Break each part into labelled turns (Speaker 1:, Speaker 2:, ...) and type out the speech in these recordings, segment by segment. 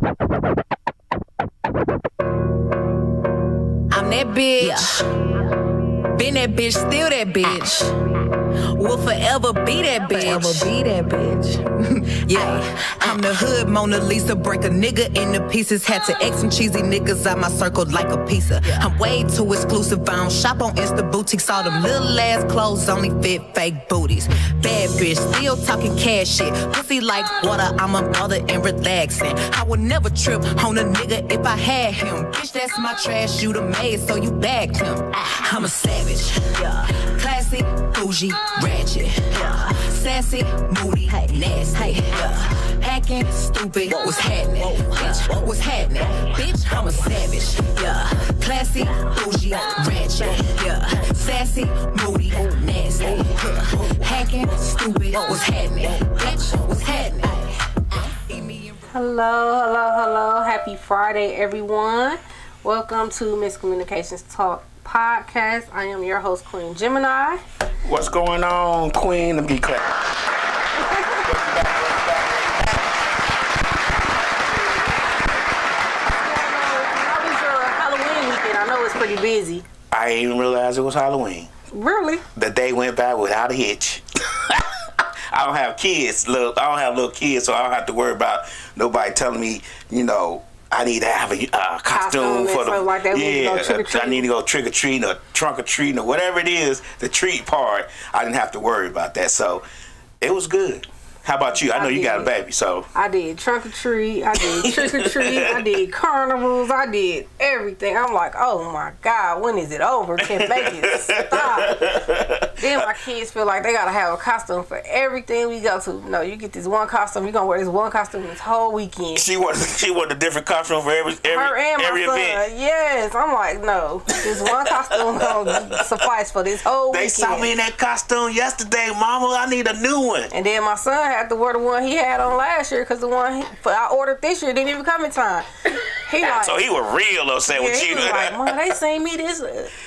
Speaker 1: I'm that bitch. Been that bitch, still that bitch. Will forever be that bitch. Forever be that bitch. Yeah, I'm the hood Mona Lisa. Break a nigga into pieces. Had to X some cheesy niggas out my circle like a pizza. I'm way too exclusive. I don't shop on Insta boutiques. All them little ass clothes only fit fake booties. Bad bitch, still talking cash shit. Pussy like water, I'm a mother and relaxing. I would never trip on a nigga if I had him. Bitch, that's my trash, you the maid, so you bagged him. I'm a savage, yeah. Classy, bougie, ratchet, yeah. Sassy, moody, nasty, yeah. Hacking, stupid, what's happening? Bitch, what's happening? Bitch, I'm a savage, yeah. Classy, bougie, ratchet, yeah. Sassy, moody, nasty, yeah. Hacking, stupid, what's happening? Bitch, what's happening?
Speaker 2: Hello. Happy Friday, everyone. Welcome to Miscommunications Talk Podcast. I am your host, Queen Gemini.
Speaker 3: What's going on, Queen? Let me get clap.
Speaker 2: How was your Halloween weekend? I know it's pretty busy.
Speaker 3: I didn't even realize it was Halloween.
Speaker 2: Really?
Speaker 3: The day went by without a hitch. I don't have kids. Look, I don't have little kids, so I don't have to worry about nobody telling me, I need to have a costume for the
Speaker 2: like that.
Speaker 3: I need to go trick or treating or trunk or treating or whatever it is. The treat part, I didn't have to worry about that, so it was good. How about you? I know you got a baby, so
Speaker 2: I did trunk or treat, I did trick or treat, I did carnivals, I did everything. I'm like, oh my God, when is it over? Can't make it stop. Then my kids feel like they gotta have a costume for everything we go to. No, you get this one costume. You gonna wear this one costume this whole weekend.
Speaker 3: She wanted a different costume for every
Speaker 2: her and
Speaker 3: every
Speaker 2: my
Speaker 3: event.
Speaker 2: son. Yes, I'm like, no, this one costume gonna suffice for this whole
Speaker 3: They
Speaker 2: weekend.
Speaker 3: saw me in that costume yesterday, Mama. I need a new one.
Speaker 2: And then my son had to wear the one he had on last year because the one I ordered this year didn't even come in time. He like,
Speaker 3: so he was real upset with you.
Speaker 2: He was like, Mom, they seen me this.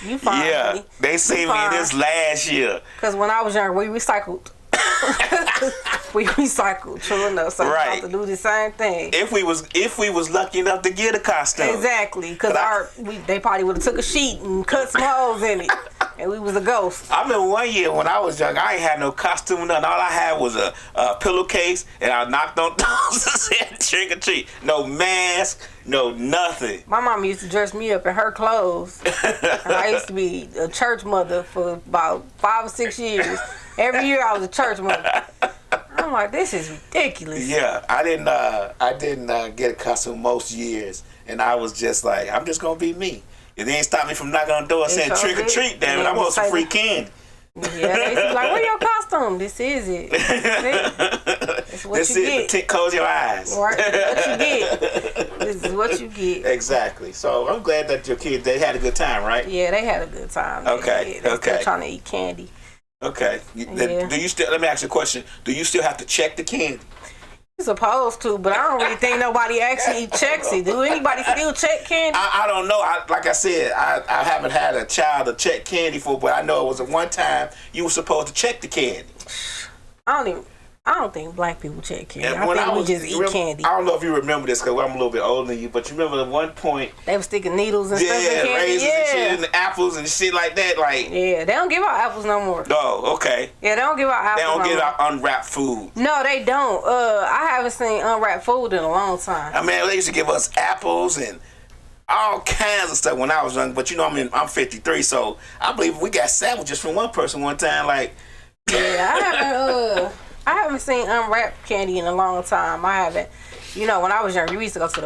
Speaker 2: You fine?
Speaker 3: Yeah,
Speaker 2: buddy.
Speaker 3: they seen me this last year.
Speaker 2: Because when I was younger, we recycled. True enough. So
Speaker 3: right.
Speaker 2: we have to do the same thing.
Speaker 3: If we was lucky enough to get a costume.
Speaker 2: Exactly, because they probably would have took a sheet and cut some holes in it, and we was a ghost.
Speaker 3: I remember one year when I was young, I ain't had no costume, nothing. All I had was a pillowcase, and I knocked on doors and said trick or treat. No mask, no nothing.
Speaker 2: My mom used to dress me up in her clothes. And I used to be a church mother for about 5 or 6 years. Every year I was a church mother. I'm like, this is ridiculous.
Speaker 3: Yeah, I didn't get a costume most years, and I was just like, I'm just gonna be me. It didn't stop me from knocking on the door saying trick or treat. Damn it, I want some free candy.
Speaker 2: Yeah, they used to be like, where your costume? This is it. This is what you get.
Speaker 3: Close your eyes.
Speaker 2: Right, what you get. This is what you get.
Speaker 3: Exactly. So I'm glad that your kids, they had a good time, right?
Speaker 2: Yeah, they had a good time.
Speaker 3: Okay.
Speaker 2: They're still trying to eat candy.
Speaker 3: Okay.
Speaker 2: Yeah.
Speaker 3: Do you still? Let me ask you a question. Do you still have to check the candy?
Speaker 2: You're supposed to, but I don't really think nobody actually checks it. Do anybody still check candy?
Speaker 3: I don't know. Like I said, I haven't had a child to check candy for, but I know it was at one time you were supposed to check the candy.
Speaker 2: I don't think black people check candy.
Speaker 3: And
Speaker 2: I think we just eat candy.
Speaker 3: I don't know if you remember this because I'm a little bit older than you, but you remember at one point
Speaker 2: they were sticking needles and stuff in candy.
Speaker 3: Raisins and shit, and apples and shit like that. Like
Speaker 2: yeah, they don't give out apples no more.
Speaker 3: Oh, okay.
Speaker 2: Yeah, they don't give out apples.
Speaker 3: They don't give out unwrapped food.
Speaker 2: No, they don't. I haven't seen unwrapped food in a long time.
Speaker 3: I mean, they used to give us apples and all kinds of stuff when I was young. But I'm 53, so I believe we got sandwiches from one person one time. Like
Speaker 2: yeah, I haven't seen unwrapped candy in a long time. I haven't. When I was younger, we used to go to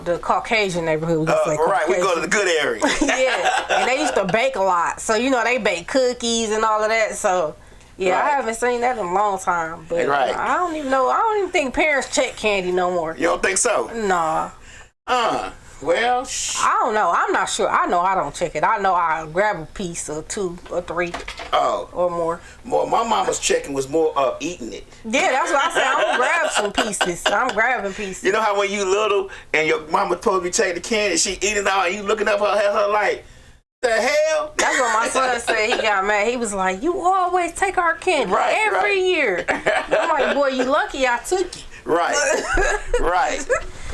Speaker 2: the Caucasian neighborhood.
Speaker 3: Right, we go to the good area.
Speaker 2: Yeah, and they used to bake a lot. So, they bake cookies and all of that. So, yeah, right. I haven't seen that in a long time. But
Speaker 3: right.
Speaker 2: I don't even know. I don't even think parents check candy no more.
Speaker 3: You don't think so?
Speaker 2: Nah.
Speaker 3: Well,
Speaker 2: I don't know. I'm not sure. I know I don't check it. I know I'll grab a piece or 2 or 3 or more.
Speaker 3: My mama's checking was more of eating it.
Speaker 2: Yeah, that's what I said. I'm going to grab some pieces. I'm grabbing pieces.
Speaker 3: You know how when you little and your mama told me to take the candy, she eating all and you looking up her like, the hell?
Speaker 2: That's what my son said. He got mad. He was like, you always take our candy every year. I'm like, boy, you lucky I took it.
Speaker 3: Right. Right.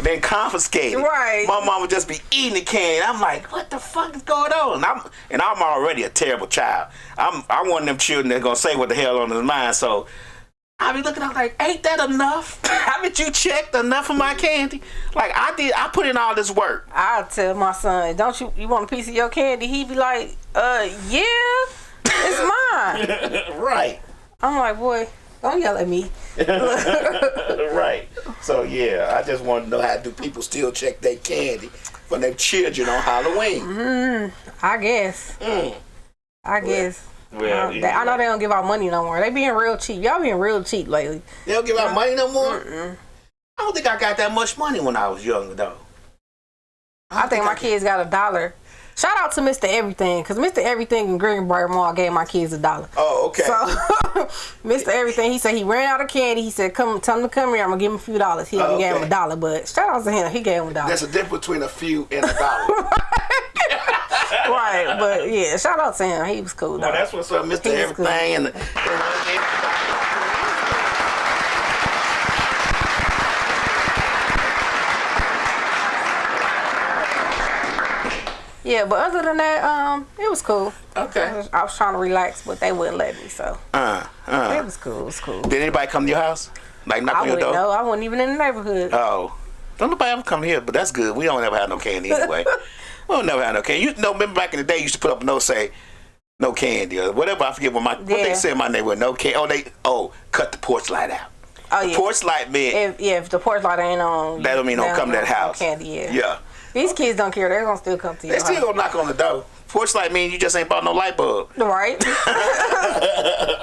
Speaker 3: then confiscated.
Speaker 2: Right.
Speaker 3: My mom would just be eating the candy. I'm like, what the fuck is going on? And I'm already a terrible child. I'm one of them children that's gonna say what the hell on his mind. So I be looking, I'm like, ain't that enough? Haven't you checked enough of my candy? Like I put in all this work.
Speaker 2: I'll tell my son, don't you want a piece of your candy? He be like, yeah, it's mine.
Speaker 3: Right.
Speaker 2: I'm like, boy, don't yell at me.
Speaker 3: Right. So yeah, I just want to know, how do people still check their candy for their children on Halloween?
Speaker 2: I guess. I guess.
Speaker 3: Well,
Speaker 2: I know they don't give out money no more. They being real cheap. Y'all being real cheap lately.
Speaker 3: They don't give out money no more? I don't think I got that much money when I was younger, though.
Speaker 2: I think my kids got $1. Shout out to Mr. Everything, because Mr. Everything in Greenbrier Mall gave my kids $1.
Speaker 3: Oh, okay.
Speaker 2: So, Mr. Everything, he said he ran out of candy. He said, tell him to come here. I'm going to give him a few dollars. He gave him $1, but shout out to him. He gave him $1.
Speaker 3: There's a difference between a few and $1.
Speaker 2: Right, but yeah, shout out to him. He was cool, though.
Speaker 3: Well, that's what's up, Mr. Everything.
Speaker 2: Yeah, but other than that, it was cool.
Speaker 3: Okay.
Speaker 2: I was trying to relax, but they wouldn't let me, so. It was cool. It was cool.
Speaker 3: Did anybody come to your house? Like knock
Speaker 2: I
Speaker 3: on your
Speaker 2: wouldn't
Speaker 3: door?
Speaker 2: know. I wasn't even in the neighborhood.
Speaker 3: Oh. Don't nobody ever come here, but that's good. We don't ever have no candy anyway. We don't never have no candy. You know, remember back in the day, you used to put up a note say, no candy or whatever. I forget what they said in my neighborhood. No candy. Cut the porch light out.
Speaker 2: Oh, yeah.
Speaker 3: The porch light meant.
Speaker 2: If the porch light ain't on.
Speaker 3: That don't mean don't come to that house.
Speaker 2: Candy, yeah.
Speaker 3: Yeah.
Speaker 2: These kids don't care. They're going to still come to your
Speaker 3: They still gonna knock on the door. Porch light mean you just ain't bought no light bulb.
Speaker 2: Right.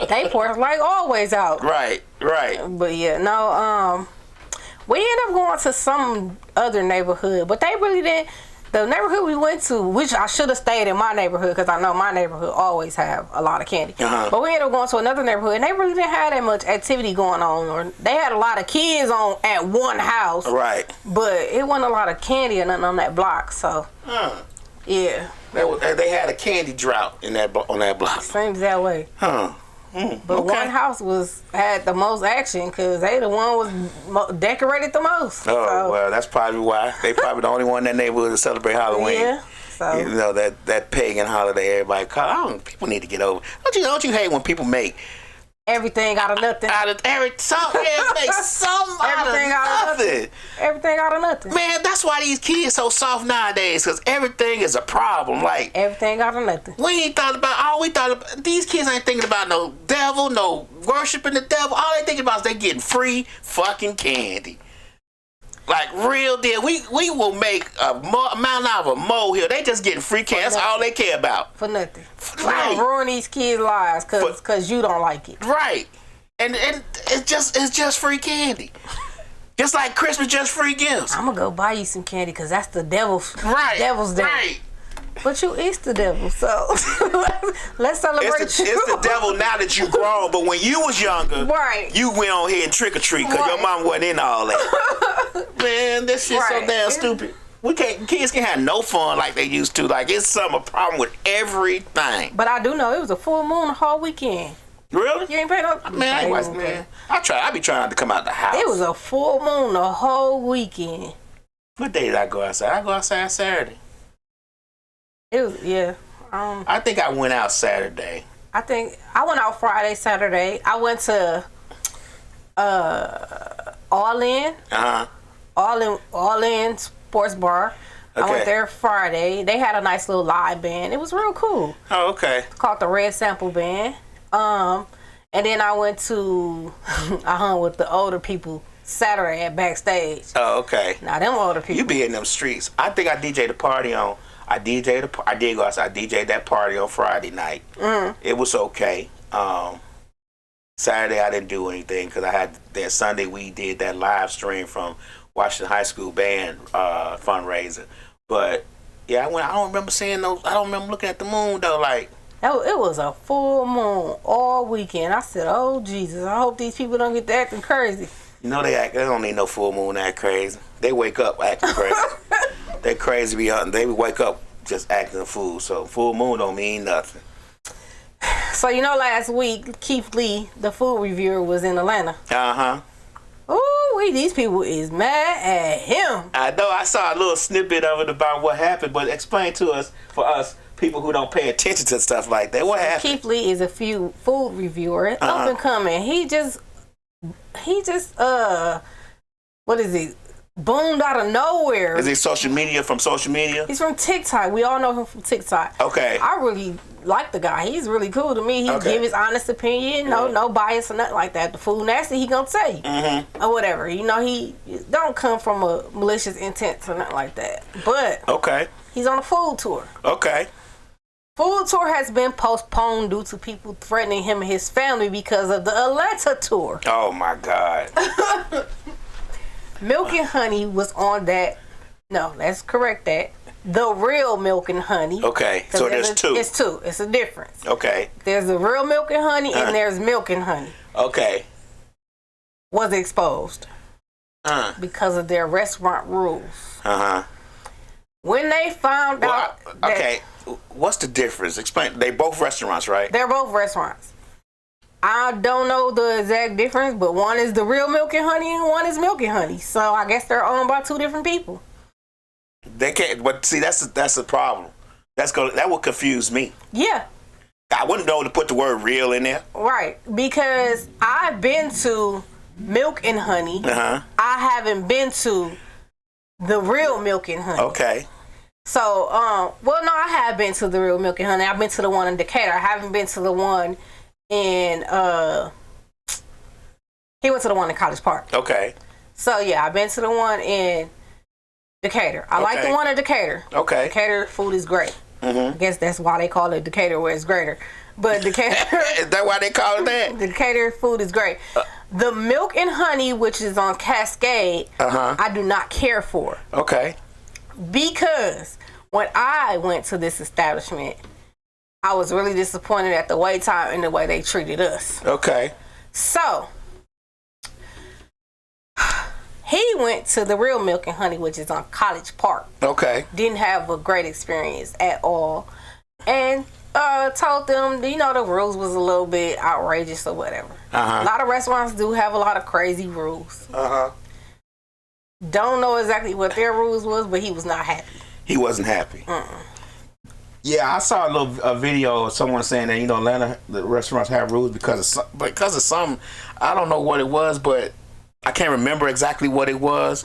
Speaker 2: They porch light always out.
Speaker 3: Right.
Speaker 2: But yeah, no, we ended up going to some other neighborhood, but they really didn't. The neighborhood we went to, which I should have stayed in my neighborhood because I know my neighborhood always have a lot of candy. But we ended up going to another neighborhood, and they really didn't have that much activity going on, or they had a lot of kids on at one house.
Speaker 3: Right.
Speaker 2: But it wasn't a lot of candy or nothing on that block, so yeah.
Speaker 3: They had a candy drought on that block.
Speaker 2: Seems that way. But one house had the most action because they the one was decorated the most.
Speaker 3: Oh,
Speaker 2: so.
Speaker 3: Well, that's probably why. They probably the only one in that neighborhood to celebrate Halloween.
Speaker 2: Yeah. So.
Speaker 3: You know, that pagan holiday everybody call. People need to get over. Don't you hate when people make
Speaker 2: everything out of nothing?
Speaker 3: Make something
Speaker 2: Everything
Speaker 3: out of nothing.
Speaker 2: Everything out of nothing.
Speaker 3: Man, that's why these kids so soft nowadays, because everything is a problem. Like
Speaker 2: everything out of nothing.
Speaker 3: We thought about these kids ain't thinking about no devil, no worshiping the devil. All they thinking about is they getting free fucking candy. Like real deal. We will make a mountain out of a molehill. They just getting free candy. That's all they care about.
Speaker 2: For nothing.
Speaker 3: Right.
Speaker 2: Ruin these kids' lives because you don't like it.
Speaker 3: Right. And it's just free candy. Just like Christmas, just free gifts.
Speaker 2: I'm gonna go buy you some candy because that's the devil's day.
Speaker 3: Right.
Speaker 2: But it's the devil, so let's celebrate
Speaker 3: It's the devil now that you grown, but when you was younger, you went on here and trick or treat because your mom wasn't in all that. Man, this shit's so damn stupid. Kids can have no fun like they used to. Like it's a problem with everything.
Speaker 2: But I do know it was a full moon the whole weekend.
Speaker 3: Really?
Speaker 2: You ain't paying no.
Speaker 3: Man, I ain't watching, man. I be trying to come out the house.
Speaker 2: It was a full moon the whole weekend.
Speaker 3: What day did I go outside? I go outside Saturday.
Speaker 2: It was
Speaker 3: I think I went out Saturday.
Speaker 2: I think I went out Friday, Saturday. I went to All In. All In Sports Bar. Okay. I went there Friday. They had a nice little live band. It was real cool.
Speaker 3: Oh, okay.
Speaker 2: It's called the Red Sample Band. And then I went to I hung with the older people Saturday at backstage.
Speaker 3: Oh, okay.
Speaker 2: Now them older people.
Speaker 3: You be in them streets. I think I DJ'd a party on. I did go outside. I DJ'd that party on Friday night. It was okay. Saturday I didn't do anything because I had that Sunday we did that live stream from Washington High School band fundraiser. But yeah, I don't remember seeing those. I don't remember looking at the moon though. Like
Speaker 2: it was a full moon all weekend. I said, "Oh Jesus, I hope these people don't get to acting crazy."
Speaker 3: You know they don't need no full moon act crazy. They wake up acting crazy. They crazy beyond. They wake up just acting a fool. So full moon don't mean nothing.
Speaker 2: So last week Keith Lee, the food reviewer, was in Atlanta.
Speaker 3: Ooh
Speaker 2: Ooh, these people is mad at him.
Speaker 3: I know. I saw a little snippet of it about what happened, but explain to us, for us people who don't pay attention to stuff like that, what happened?
Speaker 2: Keith Lee is a food reviewer, up and coming. He just what is he? Boomed out of nowhere.
Speaker 3: Is he from social media?
Speaker 2: He's from TikTok. We all know him from TikTok.
Speaker 3: Okay.
Speaker 2: I really like the guy. He's really cool to me. He give his honest opinion. No bias or nothing like that. The food nasty, he gonna tell you. Or whatever. You know, he don't come from a malicious intent or nothing like that. But he's on a food tour.
Speaker 3: Okay.
Speaker 2: Food tour has been postponed due to people threatening him and his family because of the Atlanta tour.
Speaker 3: Oh my God.
Speaker 2: Milk and Honey was on that. No, let's correct that. The Real Milk and Honey.
Speaker 3: Okay, so there's two.
Speaker 2: It's two. It's a difference.
Speaker 3: Okay.
Speaker 2: There's the Real Milk and Honey and there's Milk and Honey.
Speaker 3: Okay.
Speaker 2: Was exposed because of their restaurant rules. When they found out.
Speaker 3: Okay, what's the difference? Explain. They both restaurants, right?
Speaker 2: They're both restaurants. I don't know the exact difference, but one is the Real Milk and Honey and one is Milk and Honey. So I guess they're owned by two different people.
Speaker 3: They can't. But see, that's the problem. That would confuse me.
Speaker 2: Yeah.
Speaker 3: I wouldn't know to put the word "real" in there.
Speaker 2: Right, because I've been to Milk and Honey. I haven't been to the Real Milk and Honey.
Speaker 3: Okay.
Speaker 2: So, well, no, I have been to the Real Milk and Honey. I've been to the one in Decatur. I haven't been to the one in he went to the one in College Park.
Speaker 3: Okay.
Speaker 2: So yeah, I've been to the one in Decatur. I like the one in Decatur. Okay. Decatur food is great. I guess that's why they call it Decatur, where it's greater. But Decatur
Speaker 3: is that why they call it that?
Speaker 2: Decatur food is great. The Milk and Honey, which is on Cascade, I do not care for.
Speaker 3: Okay.
Speaker 2: Because when I went to this establishment, I was really disappointed at the wait time and the way they treated us.
Speaker 3: Okay.
Speaker 2: So, he went to the Real Milk and Honey, which is on College Park.
Speaker 3: Okay.
Speaker 2: Didn't have a great experience at all. And told them, the rules was a little bit outrageous or whatever. A lot of restaurants do have a lot of crazy rules. Don't know exactly what their rules was, but he was not happy.
Speaker 3: He wasn't happy. Yeah, I saw a video of someone saying that Atlanta, the restaurants have rules because of some. I don't know what it was, but I can't remember exactly what it was.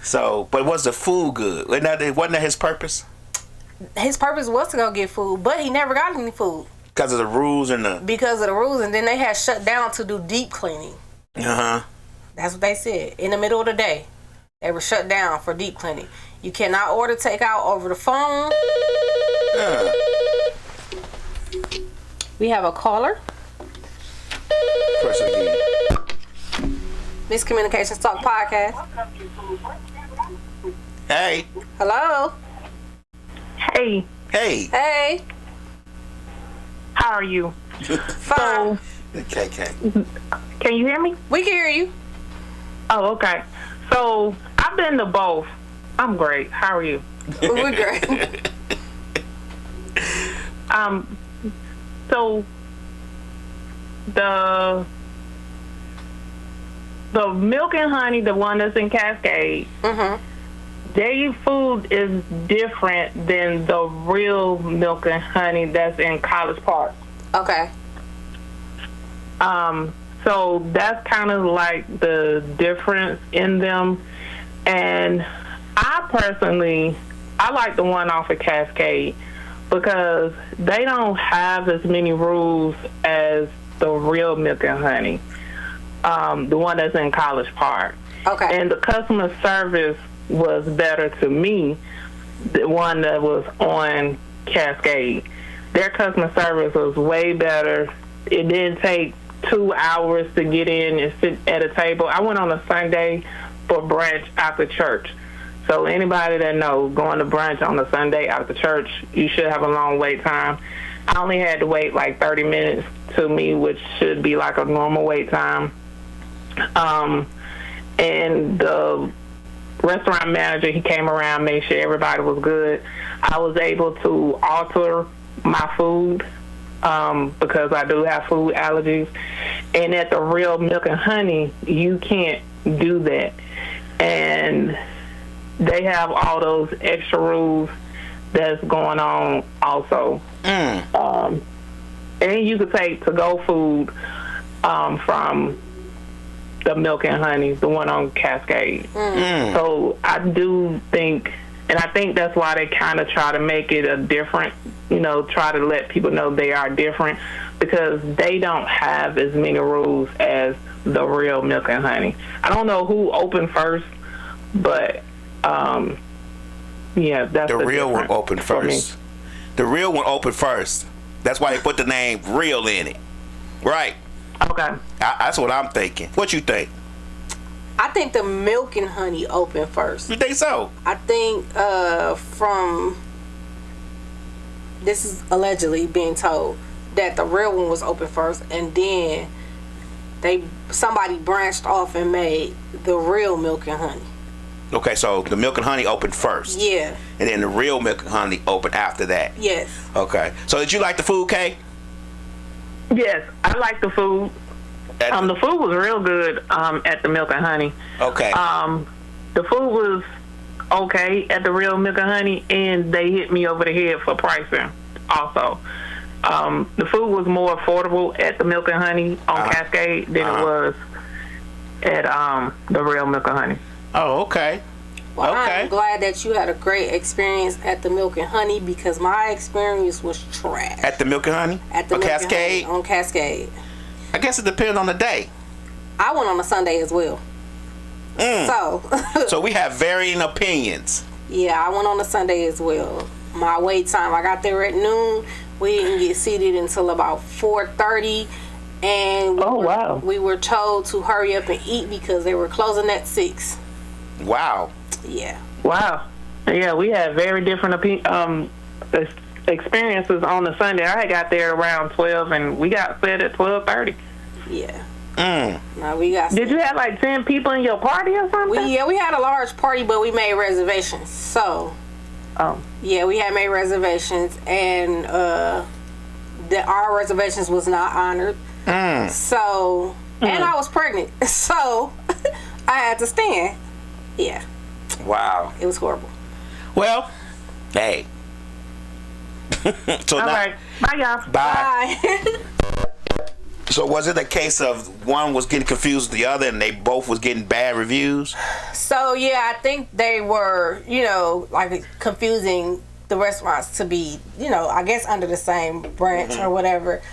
Speaker 3: So, but was the food good? Wasn't that his purpose?
Speaker 2: His purpose was to go get food, but he never got any food
Speaker 3: because of the rules and
Speaker 2: then they had shut down to do deep cleaning. That's what they said. In the middle of the day, they were shut down for deep cleaning. You cannot order takeout over the phone. We have a caller.
Speaker 3: Press again.
Speaker 2: Miscommunications Talk Podcast.
Speaker 3: Hey.
Speaker 2: Hello.
Speaker 4: Hey.
Speaker 3: Hey.
Speaker 2: Hey.
Speaker 4: How are you?
Speaker 2: Fine.
Speaker 3: Okay.
Speaker 4: Can you hear me?
Speaker 2: We can hear you. Oh,
Speaker 4: okay. So I've been to both. I'm great. How are you?
Speaker 2: We're great.
Speaker 4: So the Milk and Honey, the one that's in Cascade, their food is different than the Real Milk and Honey that's in College Park.
Speaker 2: Okay.
Speaker 4: So that's kind of like the difference in them. And I like the one off of Cascade because they don't have as many rules as the Real Milk and Honey, the one that's in College Park.
Speaker 2: Okay.
Speaker 4: And the customer service was better to me, the one that was on Cascade. Their customer service was way better. It didn't take 2 hours to get in and sit at a table. I went on a Sunday for brunch after church. So anybody that knows, going to brunch on a Sunday after church, you should have a long wait time. I only had to wait like 30 minutes to me, which should be like a normal wait time. And the restaurant manager, he came around, made sure everybody was good. I was able to alter my food because I do have food allergies. And at the Real Milk and Honey, you can't do that. And they have all those extra rules that's going on also. And you could take to-go food from the Milk and Honey, the one on Cascade. So I do think, and I think that's why they kind of try to make it a different, try to let people know they are different, because they don't have as many rules as the Real Milk and Honey. I don't know who opened first, but yeah, that's
Speaker 3: the real one opened first.
Speaker 4: Me.
Speaker 3: The real one opened first. That's why they put the name Real in it. Right.
Speaker 4: Okay.
Speaker 3: That's what I'm thinking. What you think?
Speaker 2: I think the Milk and Honey opened first.
Speaker 3: You think so?
Speaker 2: I think this is allegedly being told that the real one was open first, and then somebody branched off and made the Real Milk and Honey.
Speaker 3: Okay, so the Milk and Honey opened first.
Speaker 2: Yeah.
Speaker 3: And then the Real Milk and Honey opened after that.
Speaker 2: Yes.
Speaker 3: Okay. So did you like the food, Kay?
Speaker 4: Yes, I like the food. The food was real good at the Milk and Honey.
Speaker 3: Okay.
Speaker 4: The food was okay at the Real Milk and Honey, and they hit me over the head for pricing also. The food was more affordable at the Milk and Honey on Cascade than it was at the Real Milk and Honey.
Speaker 3: Oh, okay.
Speaker 2: Well,
Speaker 3: okay.
Speaker 2: I'm glad that you had a great experience at the Milk and Honey, because my experience was trash.
Speaker 3: At the Milk and Honey?
Speaker 2: At the
Speaker 3: on
Speaker 2: Milk
Speaker 3: Cascade?
Speaker 2: And Honey, on Cascade.
Speaker 3: I guess it depends on the day.
Speaker 2: I went on a Sunday as well.
Speaker 3: So we have varying opinions.
Speaker 2: Yeah, I went on a Sunday as well. My wait time, I got there at noon. We didn't get seated until about 4:30, and we were told to hurry up and eat because they were closing at 6.
Speaker 3: Wow.
Speaker 2: Yeah.
Speaker 4: Wow. Yeah, we had very different experiences on the Sunday. I got there around 12, and we got fed at 12:30.
Speaker 2: Yeah. No, we got.
Speaker 4: Did you have like 10 people in your party or something?
Speaker 2: We had a large party, but we made reservations. So. Yeah, we had made reservations, and our reservations was not honored. So, and I was pregnant, so I had to stand. Yeah.
Speaker 3: Wow.
Speaker 2: It was horrible.
Speaker 3: Well, hey. So
Speaker 4: all right. Bye, y'all.
Speaker 3: Bye.
Speaker 2: Bye.
Speaker 3: So was it a case of one was getting confused with the other, and they both was getting bad reviews? So
Speaker 2: yeah, I think they were, like confusing the restaurants to be, I guess under the same branch or whatever.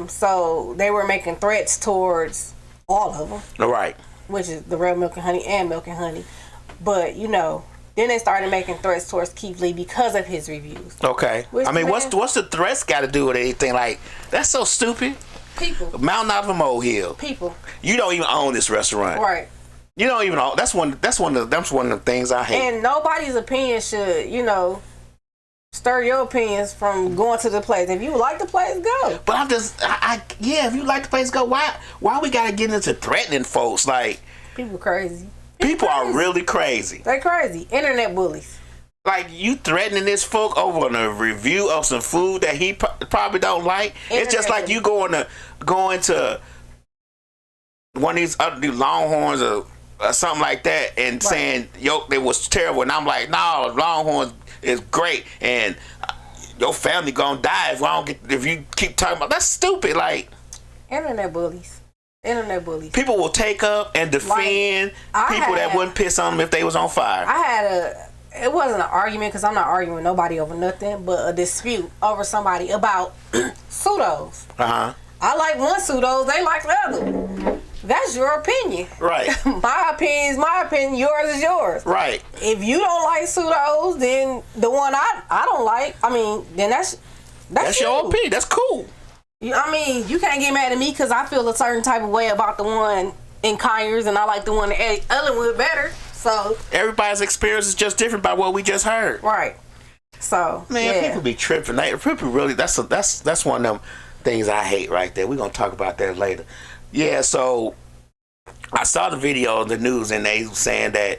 Speaker 2: So they were making threats towards all of them.
Speaker 3: All right.
Speaker 2: Which is the Real Milk and Honey and Milk and Honey. But, then they started making threats towards Keith Lee because of his reviews. Okay. I mean, what's the threats got to do with anything? Like, that's so stupid. People. Mountain out of a molehill. People. You don't even own this restaurant. Right. You don't even own. That's one of the things I hate. And nobody's opinion should, stir your opinions from going to the place. If you like the place, go. But I'm just, if you like the place, go. Why we gotta get into threatening folks? Like, people crazy. People are really crazy. They're crazy. Internet bullies. Like, you threatening this folk over a review of some food that he probably don't like. It's just like you going to one of these other Longhorns or something like that and saying, it was terrible. And I'm like, no, Longhorns is great. And your family gonna die if you keep talking about. That's stupid. Like, internet bullies. Internet bullies. People will take up and defend people that wouldn't piss on them if they was on fire. It wasn't an argument, because I'm not arguing with nobody over nothing, but a dispute over somebody about pseudos. I like one pseudos, they like the other. That's your opinion. Right. My opinion is my opinion, yours is yours. Right. If you don't like pseudos, then the one I don't like, then that's your opinion. That's cool. You can't get mad at me because I feel a certain type of way about the one in Conyers, and I like the one in Ellenwood better. So everybody's experience is just different by what we just heard. Right. So people be tripping. People really. That's one of them things I hate right there. We're gonna talk about that later. Yeah. So I saw the video on the news, and they saying that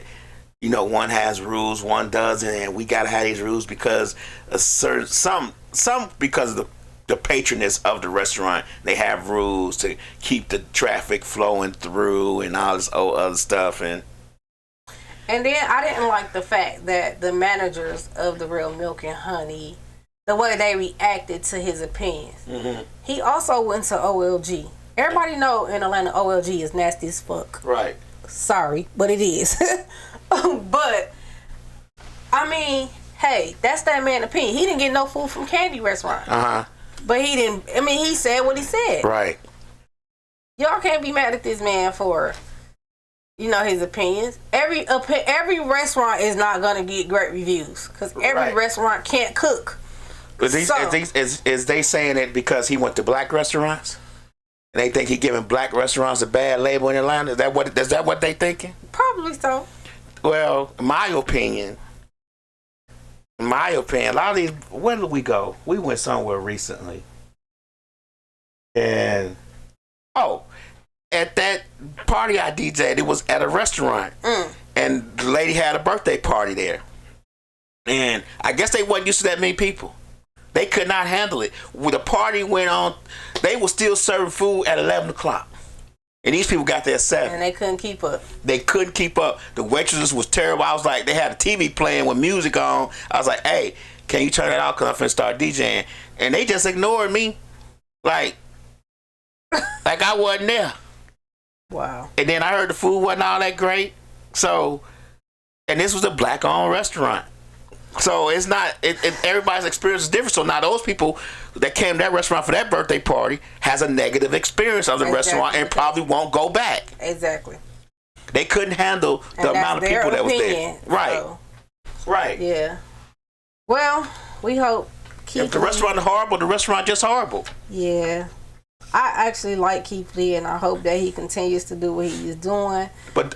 Speaker 2: one has rules, one doesn't, and we gotta have these rules because a certain some because of the
Speaker 3: the patroness of the restaurant. They have rules to keep the traffic flowing through and all this other stuff. And
Speaker 2: then I didn't like the fact that the managers of the Real Milk and Honey, the way they reacted to his opinions. Mm-hmm. He also went to OLG. Everybody know in Atlanta OLG is nasty as fuck.
Speaker 3: Right.
Speaker 2: Sorry, but it is. But I mean, hey, that's that man's opinion. He didn't get no food from Candy Restaurant. But he didn't. I mean, he said what he said.
Speaker 3: Right.
Speaker 2: Y'all can't be mad at this man for, his opinions. Every restaurant is not gonna get great reviews because every restaurant can't cook.
Speaker 3: Is they saying it because he went to black restaurants? And they think he giving black restaurants a bad label in Atlanta? Is that what they thinking?
Speaker 2: Probably so.
Speaker 3: Well, in my opinion, a lot of these, where did we go? We went somewhere recently. And, at that party I DJ'd, it was at a restaurant. And the lady had a birthday party there. And I guess they wasn't used to that many people. They could not handle it. When the party went on, they were still serving food at 11 o'clock. And these people got there at 7.
Speaker 2: And they couldn't keep up.
Speaker 3: They couldn't keep up. The waitresses was terrible. I was like, they had a TV playing with music on. I was like, hey, can you turn that off because I'm finna start DJing? And they just ignored me. Like I wasn't there.
Speaker 2: Wow.
Speaker 3: And then I heard the food wasn't all that great. So, and this was a black-owned restaurant. So it's not, everybody's experience is different. So now those people that came to that restaurant for that birthday party has a negative experience of the restaurant and probably won't go back.
Speaker 2: Exactly.
Speaker 3: They couldn't handle the amount of people that was there. Right.
Speaker 2: So,
Speaker 3: right.
Speaker 2: Yeah. Well, we hope.
Speaker 3: If the restaurant is horrible, the restaurant just horrible.
Speaker 2: Yeah. I actually like Keith Lee, and I hope that he continues to do what he is doing.
Speaker 3: But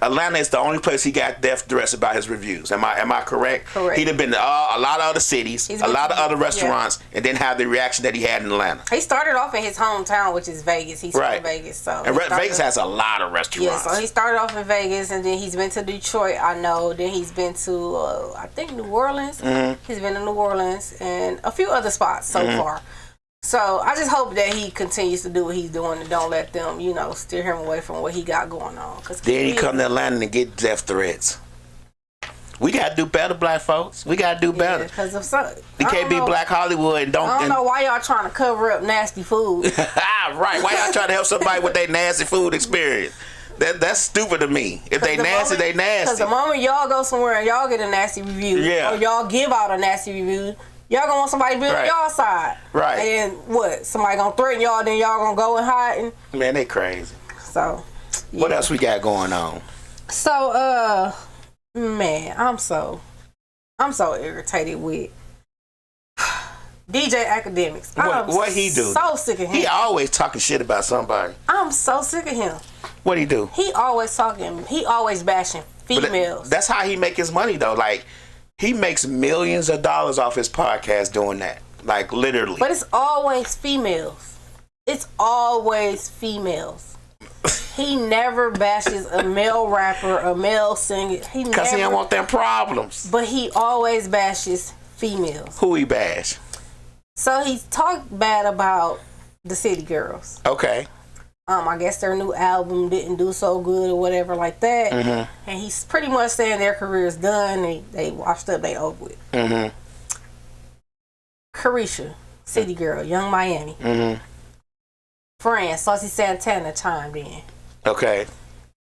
Speaker 3: Atlanta is the only place he got death threats about his reviews. Am I correct?
Speaker 2: Correct.
Speaker 3: He'd have been to a lot of other cities, a lot of other restaurants, and then have the reaction that he had in Atlanta.
Speaker 2: He started off in his hometown, which is Vegas. He's from Vegas, so
Speaker 3: and Vegas has a lot of restaurants.
Speaker 2: Yeah, so he started off in Vegas, and then he's been to Detroit. I know. Then he's been to I think New Orleans. Mm-hmm. He's been to New Orleans and a few other spots so far. So I just hope that he continues to do what he's doing and don't let them, steer him away from what he got going on.
Speaker 3: Then he come to Atlanta and get death threats. We got to do better, black folks. We got to do better.
Speaker 2: Because of
Speaker 3: we can't be Black Hollywood and don't.
Speaker 2: I don't know why y'all trying to cover up nasty food.
Speaker 3: Right. Why y'all trying to help somebody with their nasty food experience? That's stupid to me. If they nasty, they nasty.
Speaker 2: Because the moment y'all go somewhere and y'all get a nasty review, or y'all give out a nasty review, y'all gonna want somebody to be on y'all side. Right. And then what? Somebody gonna threaten y'all, then y'all gonna go and hide?
Speaker 3: Man, they crazy.
Speaker 2: So, yeah.
Speaker 3: What else we got going on?
Speaker 2: So, man, I'm so irritated with DJ Academics.
Speaker 3: What he do?
Speaker 2: So sick of him.
Speaker 3: He always talking shit about somebody.
Speaker 2: I'm so sick of him.
Speaker 3: What he do?
Speaker 2: He always bashing females.
Speaker 3: That's how he make his money though. Like, he makes millions of dollars off his podcast doing that. Like, literally.
Speaker 2: But it's always females. He never bashes a male rapper, a male singer.
Speaker 3: Because he don't want them problems.
Speaker 2: But he always bashes females.
Speaker 3: Who he bash?
Speaker 2: So he talked bad about the City Girls.
Speaker 3: Okay.
Speaker 2: I guess their new album didn't do so good or whatever like that. Mm-hmm. And he's pretty much saying their career is done. They washed up, they over with. Mm-hmm. Carisha, City Girl, Young Miami. Mm-hmm. Friend, Saucy Santana chimed in.
Speaker 3: Okay.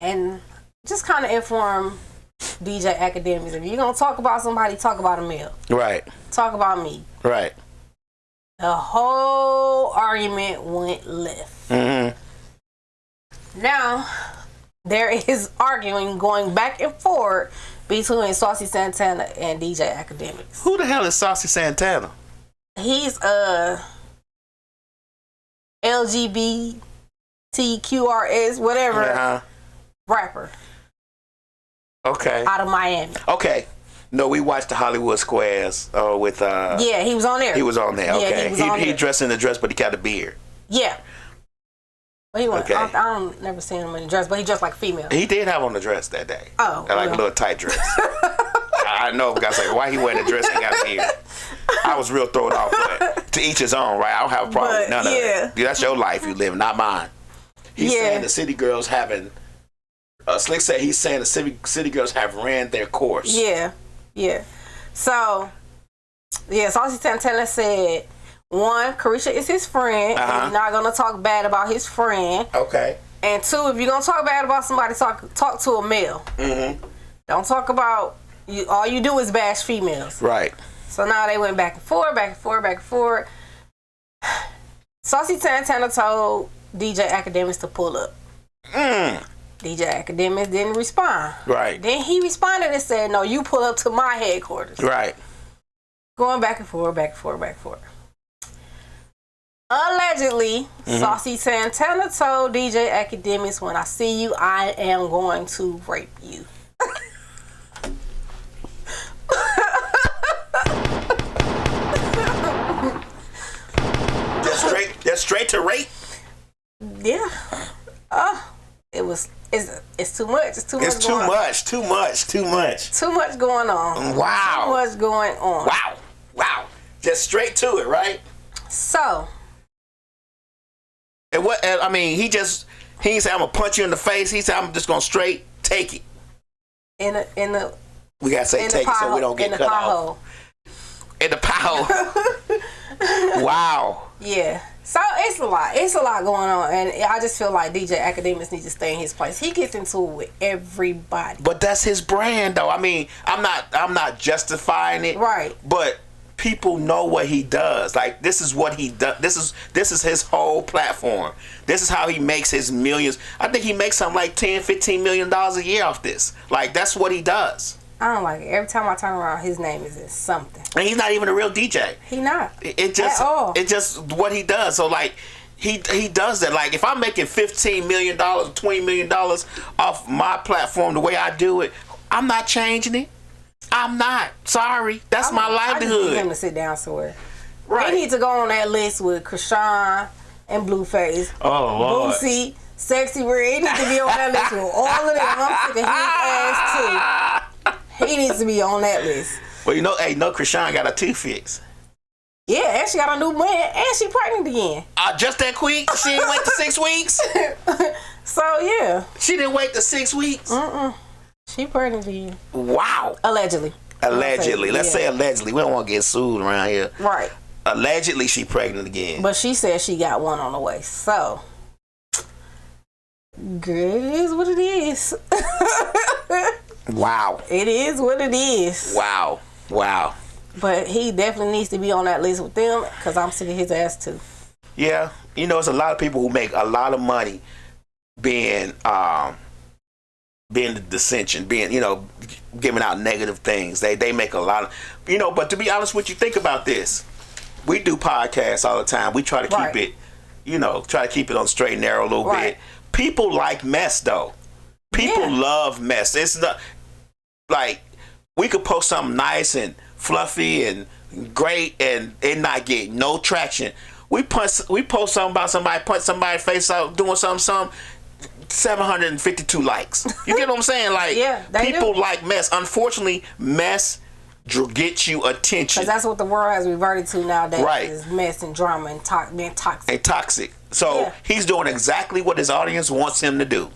Speaker 2: And just kind of inform DJ Academics. If you're going to talk about somebody, talk about a male. Right. Talk about me.
Speaker 3: Right.
Speaker 2: The whole argument went left. Mm-hmm. Now, there is arguing going back and forth between Saucy Santana and DJ Academics.
Speaker 3: Who the hell is Saucy Santana?
Speaker 2: He's a LGBTQRS, whatever, rapper.
Speaker 3: Okay.
Speaker 2: Out of Miami.
Speaker 3: Okay. No, we watched the Hollywood Squares with...
Speaker 2: yeah, he was on there.
Speaker 3: He was on there, okay.
Speaker 2: Yeah,
Speaker 3: he dressed in the dress, but he got a beard.
Speaker 2: Yeah. Well, he went, I don't never seen him in a dress, but he dressed like a female.
Speaker 3: He did have on the dress that day.
Speaker 2: Oh.
Speaker 3: Like a little tight dress. I know, because I was like, why he wearing a dress and got a beard? I was real thrown off. But To each his own, right? I don't have a problem with none of
Speaker 2: yeah.
Speaker 3: that. That's your life you live, not mine. He's saying the city girls haven't. Slick said he's saying the city girls have ran their course.
Speaker 2: Yeah, yeah. So, Saucy Santana said, one, Carisha is his friend. And he's not gonna talk bad about his friend.
Speaker 3: Okay.
Speaker 2: And two, if you're gonna talk bad about somebody, talk to a male. Mm-hmm. Don't talk about you. All you do is bash females.
Speaker 3: Right.
Speaker 2: So now they went back and forth, back and forth, back and forth. Saucy Santana told DJ Academics to pull up. DJ Academics didn't respond.
Speaker 3: Right.
Speaker 2: Then he responded and said, no, you pull up to my headquarters.
Speaker 3: Right.
Speaker 2: Going back and forth, back and forth, back and forth. Allegedly, Saucy Santana told DJ Academics, when I see you, I am going to rape you.
Speaker 3: That's straight to rape?
Speaker 2: Yeah. It's too much. It's too much going on. Too much going on.
Speaker 3: Wow.
Speaker 2: Too much going on.
Speaker 3: Wow. Just straight to it, right?
Speaker 2: So.
Speaker 3: And what, I mean, he didn't say I'm gonna punch you in the face. He said I'm just gonna straight take it. We gotta say take it so we don't get cut off. In the pothole. Wow.
Speaker 2: Yeah. So it's a lot. It's a lot going on, and I just feel like DJ Academics needs to stay in his place. He gets into it with everybody.
Speaker 3: But that's his brand, though. I mean, I'm not justifying it.
Speaker 2: Right.
Speaker 3: But people know what he does. Like, this is what he does. This is his whole platform. This is how he makes his millions. I think he makes something like $10-15 million a year off this. Like, that's what he does.
Speaker 2: I don't like it. Every time I turn around, his name is in something.
Speaker 3: And he's not even a real DJ.
Speaker 2: He not.
Speaker 3: It just,
Speaker 2: at all.
Speaker 3: It's just what he does. So, like, he does that. Like, if I'm making $15 million, $20 million off my platform the way I do it, I'm not changing it. I'm not. Sorry. That's my livelihood.
Speaker 2: I just need him to sit down somewhere.
Speaker 3: Right.
Speaker 2: He needs to go on that list with Krishan and Blueface.
Speaker 3: Oh, Lord.
Speaker 2: Boosie, Sexy Red. He needs to be on that list with all of them. I'm sick of his ass, too. He needs to be on that list.
Speaker 3: Well, you know, Krishan got a tooth fix.
Speaker 2: Yeah, and she got a new man, and she pregnant again.
Speaker 3: Just that quick? She didn't wait to 6 weeks?
Speaker 2: So, yeah.
Speaker 3: She didn't wait to 6 weeks?
Speaker 2: She pregnant again.
Speaker 3: Wow.
Speaker 2: Allegedly.
Speaker 3: Let's say allegedly. We don't want to get sued around here.
Speaker 2: Right.
Speaker 3: Allegedly, she pregnant again.
Speaker 2: But she said she got one on the way. So, girl, it is what it is.
Speaker 3: Wow.
Speaker 2: It is what it is.
Speaker 3: Wow.
Speaker 2: But he definitely needs to be on that list with them, because I'm sick of his ass too.
Speaker 3: Yeah. You know, it's a lot of people who make a lot of money being the dissension, giving out negative things. They make a lot of, but to be honest with you, think about this. We do podcasts all the time. We try to keep it, try to keep it on straight and narrow a little bit. People like mess, though. People love mess. It's not like we could post something nice and fluffy and great and it not get no traction. We post something about somebody, punch somebody's face out doing something, 752 likes. You get what I'm saying? Like, people like mess. Unfortunately, mess gets you attention.
Speaker 2: Because that's what the world has reverted to nowadays.
Speaker 3: Right.
Speaker 2: Is mess and drama and being toxic.
Speaker 3: And toxic. So he's doing exactly what his audience wants him to do.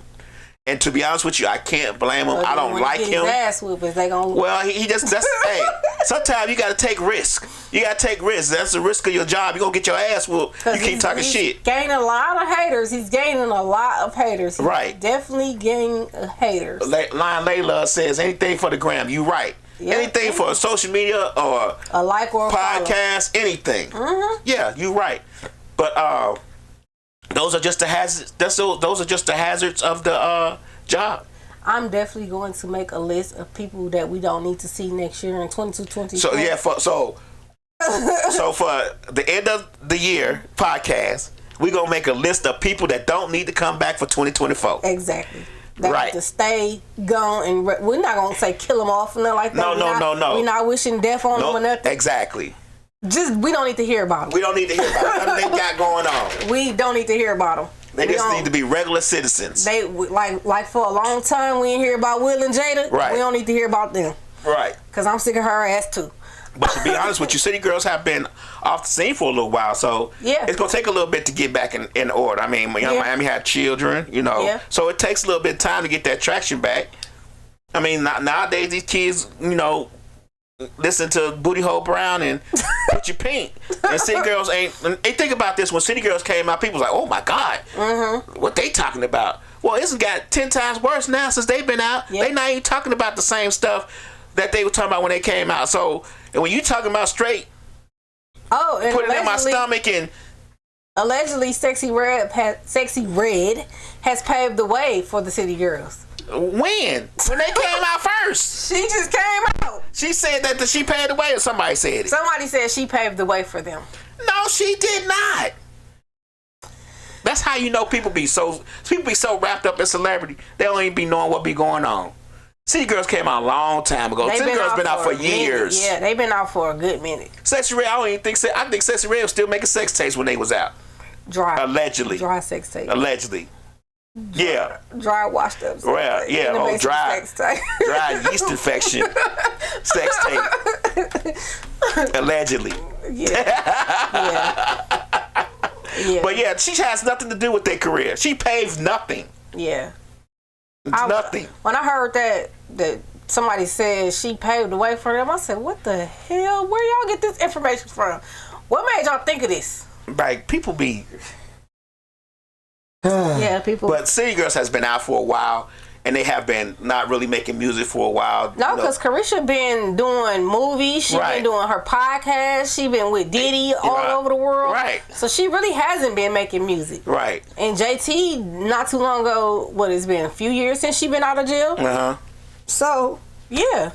Speaker 3: And to be honest with you, I can't blame him. I don't like him. Well, he just, hey, sometimes you got to take risk. You got to take risks. That's the risk of your job. You're going to get your ass whooped. You keep talking shit.
Speaker 2: He's gaining a lot of haters. He's gaining a lot of haters. He's definitely gaining haters.
Speaker 3: Lion Layla says, anything for the gram. You right. Yep. Anything for social media or
Speaker 2: a like or a
Speaker 3: podcast, anything. Yeah, you right. But those are just the hazards. Those are just the hazards of the job.
Speaker 2: I'm definitely going to make a list of people that we don't need to see next year in 2020.
Speaker 3: So yeah, so for the end of the year podcast, we're gonna make a list of people that don't need to come back for 2024.
Speaker 2: Exactly. That need to stay gone, and we're not gonna say kill them off and nothing like that. No. We're not wishing death on them or nothing.
Speaker 3: Exactly.
Speaker 2: Just, we don't need to hear about them.
Speaker 3: We don't need to hear about them. Nothing they got going on.
Speaker 2: We don't need to hear about them.
Speaker 3: They just need to be regular citizens.
Speaker 2: They like for a long time we didn't hear about Will and Jada.
Speaker 3: Right.
Speaker 2: We don't need to hear about them.
Speaker 3: Right.
Speaker 2: Because I'm sick of her ass too.
Speaker 3: But to be honest with you, city girls have been off the scene for a little while, so
Speaker 2: Yeah.
Speaker 3: it's gonna take a little bit to get back in order. I mean, Miami had children,
Speaker 2: Yeah.
Speaker 3: so it takes a little bit of time to get that traction back. I mean, nowadays these kids, listen to Booty Hole Brown and Put Your Pink, and city girls ain't. And they think about this when city girls came out, people was like, "Oh my God, what they talking about?" Well, it's got 10 times worse now since they've been out.
Speaker 2: Yeah.
Speaker 3: They not even talking about the same stuff that they were talking about when they came out. So, and when you talking about straight,
Speaker 2: and
Speaker 3: putting it in my stomach and
Speaker 2: allegedly, Sexy Red has paved the way for the city girls.
Speaker 3: when they came out first,
Speaker 2: She just came out.
Speaker 3: she said that she paved the way, or somebody said it.
Speaker 2: Somebody said she paved the way for them.
Speaker 3: No, she did not. That's how you know people be so wrapped up in celebrity, they don't even be knowing what be going on. City Girls came out a long time ago. City Girls been out for years.
Speaker 2: Yeah, they've been out for a good minute.
Speaker 3: Sexy Red, I think Sexy Red was still making sex tapes when they was out. Allegedly.
Speaker 2: Dry sex tape.
Speaker 3: Allegedly. Yeah.
Speaker 2: Dry washed up.
Speaker 3: Well, yeah. Oh, dry.
Speaker 2: Sex tape.
Speaker 3: Dry yeast infection. Sex tape. Allegedly.
Speaker 2: Yeah.
Speaker 3: But yeah, she has nothing to do with their career. She paved nothing.
Speaker 2: Yeah.
Speaker 3: Nothing.
Speaker 2: When I heard that somebody said she paved the way for them, I said, "What the hell? Where y'all get this information from? What made y'all think of this?"
Speaker 3: Like, people be...
Speaker 2: Yeah, people.
Speaker 3: But City Girls has been out for a while, and they have been not really making music for a while.
Speaker 2: No, because Carisha been doing movies. She been doing her podcast. She been with Diddy all over the world.
Speaker 3: Right.
Speaker 2: So she really hasn't been making music.
Speaker 3: Right.
Speaker 2: And JT, not too long ago, it's been a few years since she been out of jail.
Speaker 3: Uh-huh.
Speaker 2: So, yeah.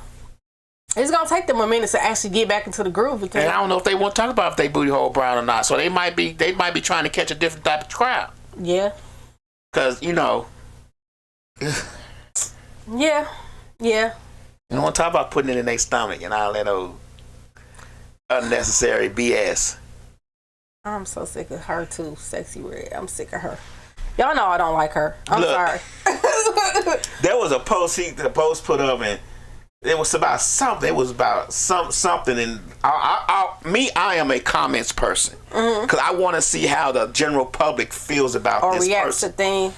Speaker 2: It's going to take them a minute to actually get back into the groove. Because
Speaker 3: And I don't know if they want to talk about if they Booty Hole Brown or not. So they might be trying to catch a different type of crowd.
Speaker 2: Yeah.
Speaker 3: Because,
Speaker 2: Yeah. Yeah.
Speaker 3: You don't want to talk about putting it in their stomach and all that old unnecessary BS.
Speaker 2: I'm so sick of her too, Sexy Red. I'm sick of her. Y'all know I don't like her. I'm sorry.
Speaker 3: There was a post the post put up, and it was about something. It was about something, and I am a comments person because I want to see how the general public feels about
Speaker 2: or
Speaker 3: this
Speaker 2: reacts
Speaker 3: person.
Speaker 2: to things.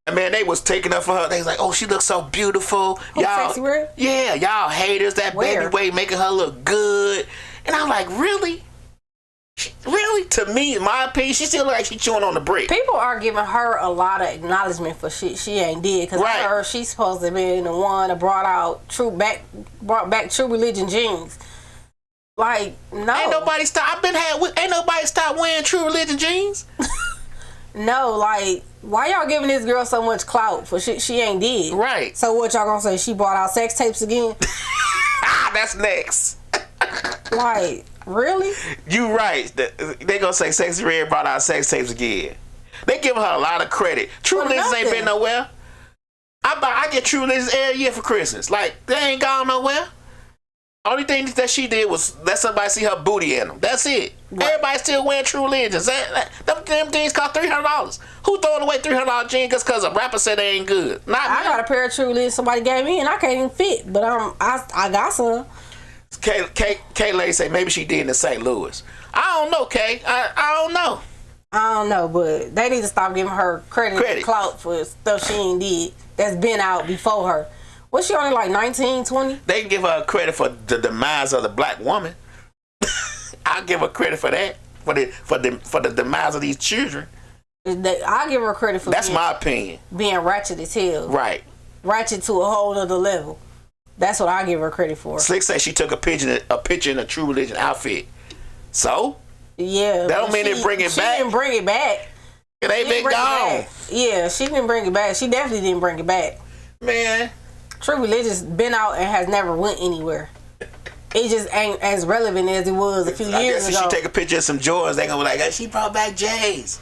Speaker 3: And man, they was taking up for her. They was like, "Oh, she looks so beautiful."
Speaker 2: Who, Sexy Red?
Speaker 3: Yeah, y'all haters. That baby weight making her look good. And I'm like, really? Really? To me, in my opinion, she still look like she chewing on the brick.
Speaker 2: People are giving her a lot of acknowledgement for shit she ain't did. Because I heard she's supposed to be the one that brought back True Religion jeans. Like, no.
Speaker 3: Ain't nobody stopped wearing True Religion jeans.
Speaker 2: No, like, why y'all giving this girl so much clout for shit she ain't did?
Speaker 3: Right.
Speaker 2: So what y'all gonna say? She brought out sex tapes again?
Speaker 3: That's next.
Speaker 2: Like, really?
Speaker 3: You right. They gonna say Sexy Red brought out sex tapes again. They giving her a lot of credit. True Religions ain't been nowhere. I get True Religions every year for Christmas. Like, they ain't gone nowhere. Only thing that she did was let somebody see her booty in them. That's it. Right. Everybody still wearing True Religions. Them jeans cost $300. Who throwing away $300 jeans just because a rapper said they ain't good?
Speaker 2: I got a pair of True Religions somebody gave me and I can't even fit. But I got some.
Speaker 3: Kay Lady say maybe she did in St. Louis. I don't know, Kay. I don't know.
Speaker 2: I don't know, but they need to stop giving her credit and clout for stuff she ain't did that's been out before her. Was she only like 19, 20?
Speaker 3: They can give her credit for the demise of the black woman. I'll give her credit for that. For the demise of these children.
Speaker 2: I give her credit for
Speaker 3: that's my opinion.
Speaker 2: Being ratchet as hell.
Speaker 3: Right.
Speaker 2: Ratchet to a whole other level. That's what I give her credit for.
Speaker 3: Slick said she took a picture in a True Religion outfit. So?
Speaker 2: Yeah.
Speaker 3: That don't mean they bring it back.
Speaker 2: She didn't bring it back.
Speaker 3: It ain't been gone.
Speaker 2: Yeah, she didn't bring it back. She definitely didn't bring it back.
Speaker 3: Man.
Speaker 2: True Religion's been out and has never went anywhere. It just ain't as relevant as it was a few years ago.
Speaker 3: If she take a picture of some Jordans, they gonna be like, hey, she brought back J's.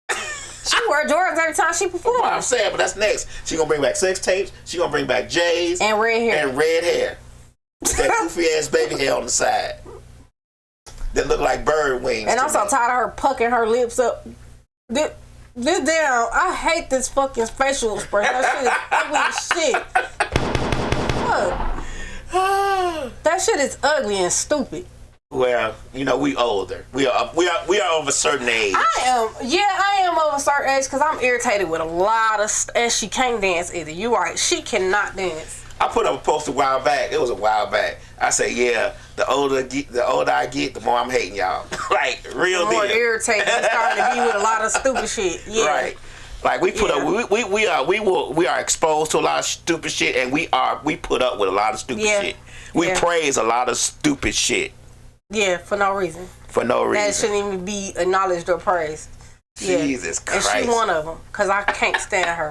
Speaker 2: She wear Jordans every time she performs.
Speaker 3: What I'm saying, but that's next. She gonna bring back sex tapes. She gonna bring back J's
Speaker 2: and red hair.
Speaker 3: With that goofy ass baby hair on the side that look like bird wings.
Speaker 2: And I'm so tired of her pucking her lips up. This damn, I hate this fucking facial expression. That shit is ugly as shit. Fuck. That That shit is ugly and stupid.
Speaker 3: Well, you know, we older. We are of a certain age.
Speaker 2: I am of a certain age because I'm irritated with a lot of and she can't dance either. You right. She cannot dance.
Speaker 3: I put up a post a while back. It was a while back. I say, yeah, the older I get, the more I'm hating y'all. Like, real deal.
Speaker 2: More irritated. I'm starting to be with a lot of stupid shit. Yeah.
Speaker 3: Right. Like we put up, we are exposed to a lot of stupid shit, and we put up with a lot of stupid shit. We praise a lot of stupid shit.
Speaker 2: Yeah, for no reason.
Speaker 3: For no reason.
Speaker 2: That shouldn't even be acknowledged or praised.
Speaker 3: Jesus Christ.
Speaker 2: And she one of them, because I can't stand her.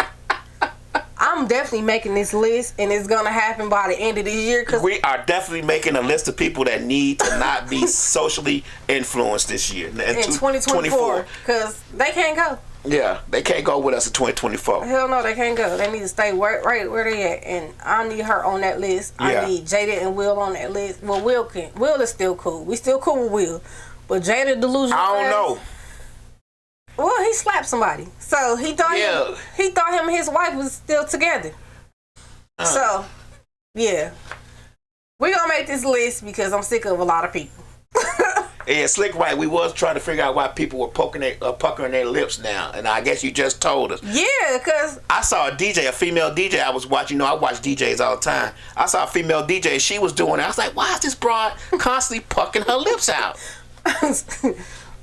Speaker 2: I'm definitely making this list, and it's going to happen by the end of this year. Cause
Speaker 3: we are definitely making a list of people that need to not be socially influenced this year. In
Speaker 2: 2024, because they can't go.
Speaker 3: Yeah, they can't go with us in 2024.
Speaker 2: Hell no, they can't go. They need to stay right where they at. And I need her on that list. I need Jada and Will on that list. Well, Will is still cool. We still cool with Will. But Jada delusional.
Speaker 3: I don't know.
Speaker 2: Well, he slapped somebody. So he thought him and his wife was still together. So, yeah. We're going to make this list because I'm sick of a lot of people.
Speaker 3: Yeah, Slick right. We was trying to figure out why people were puckering their lips now, and I guess you just told us.
Speaker 2: Yeah, because
Speaker 3: I saw a female DJ I was watching. You know, I watch DJs all the time. I saw a female DJ. She was doing it. I was like, why is this broad constantly pucking her lips out?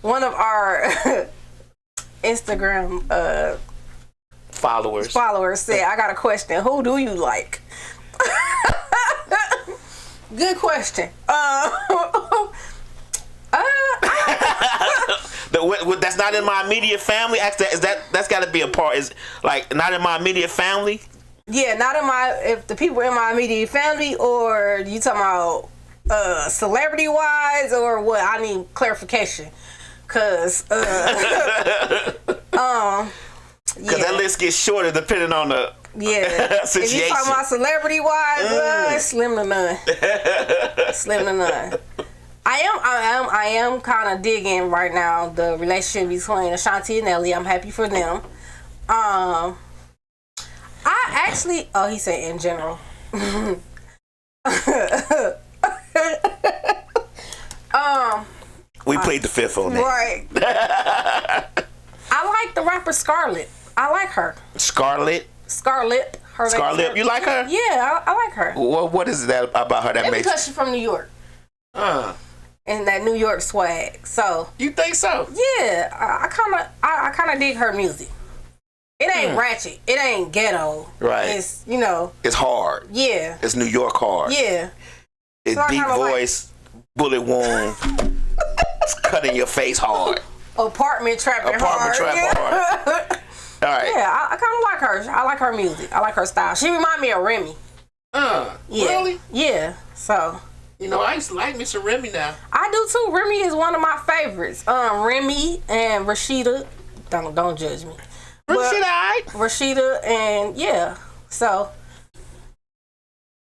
Speaker 2: One of our Instagram followers said, I got a question. Who do you like? Good question.
Speaker 3: That's not in my immediate family. That's got to be a part. Is like not in my immediate family.
Speaker 2: Yeah, not in my. If the people in my immediate family, or you talking about celebrity wise, or what? I need clarification, cause
Speaker 3: because that list gets shorter depending on the situation.
Speaker 2: If you talking about celebrity wise, slim to none. Slim to none. I am kind of digging right now the relationship between Ashanti and Nelly. I'm happy for them. I actually, he said in general.
Speaker 3: We played the fifth on that.
Speaker 2: Right. I like the rapper Scarlett. I like her.
Speaker 3: Scarlett.
Speaker 2: Scarlett.
Speaker 3: You like her?
Speaker 2: Yeah, I like her.
Speaker 3: What is that about her that makes?
Speaker 2: Because she's from New York. And that New York swag. So
Speaker 3: you think so?
Speaker 2: Yeah, I kind of dig her music. It ain't ratchet. It ain't ghetto.
Speaker 3: Right.
Speaker 2: It's it's
Speaker 3: hard.
Speaker 2: Yeah.
Speaker 3: It's New York hard.
Speaker 2: Yeah.
Speaker 3: It's
Speaker 2: so
Speaker 3: deep voice, bullet wound, it's cutting your face hard.
Speaker 2: Apartment trapping hard.
Speaker 3: All right.
Speaker 2: Yeah, I kind of like her. I like her music. I like her style. She remind me of Remy.
Speaker 3: Really?
Speaker 2: Yeah. So.
Speaker 3: I used to like me some Remy now.
Speaker 2: I do too. Remy is one of my favorites. Remy and Rashida. Don't judge me. Rashida and so.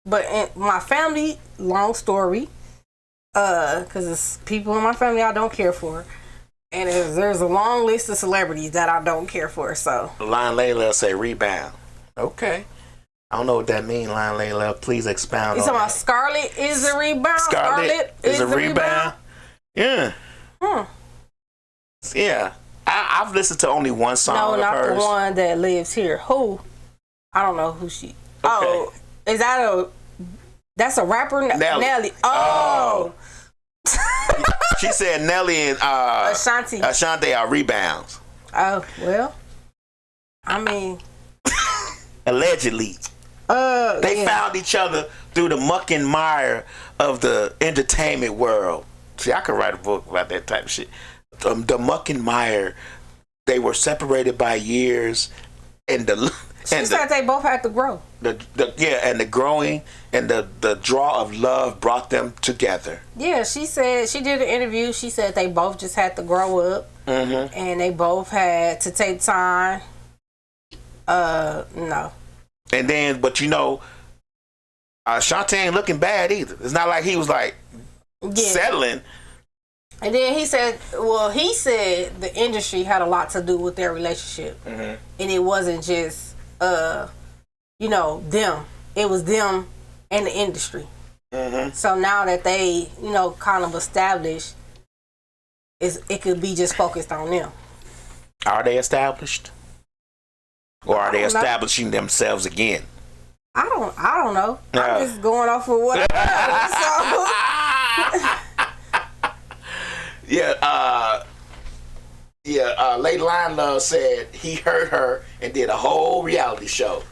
Speaker 2: But in my family, long story. Because it's people in my family I don't care for. And there's a long list of celebrities that I don't care for, so.
Speaker 3: Line Layla say rebound. Okay. I don't know what that means, Line Layla. Please expound on that.
Speaker 2: You talking about Scarlett is a rebound?
Speaker 3: Scarlett is a rebound? Yeah. Yeah. I've listened to only one song of hers.
Speaker 2: No, not the one that lives here. Who? I don't know who she. Okay. Oh, is that that's a rapper? Nelly. Oh.
Speaker 3: She said Nelly and Ashanti are rebounds.
Speaker 2: Oh, well. I mean.
Speaker 3: Allegedly. They found each other through the muck and mire of the entertainment world. See, I could write a book about that type of shit. The muck and mire, they were separated by years, and
Speaker 2: she said they both had to grow.
Speaker 3: And the growing and the draw of love brought them together.
Speaker 2: Yeah, she said, she did an interview. She said they both just had to grow up, and they both had to take time. No.
Speaker 3: And then, but Shanti ain't looking bad either. It's not like he was like settling.
Speaker 2: And then he said the industry had a lot to do with their relationship. And it wasn't just, them. It was them and the industry.
Speaker 3: Mm-hmm.
Speaker 2: So now that they, kind of established, it could be just focused on them.
Speaker 3: Are they established? Or are they
Speaker 2: don't know.
Speaker 3: establishing themselves again?
Speaker 2: I don't know.
Speaker 3: No.
Speaker 2: I'm just going off of what I heard.
Speaker 3: Lady Line Love said he heard her and did a whole reality show.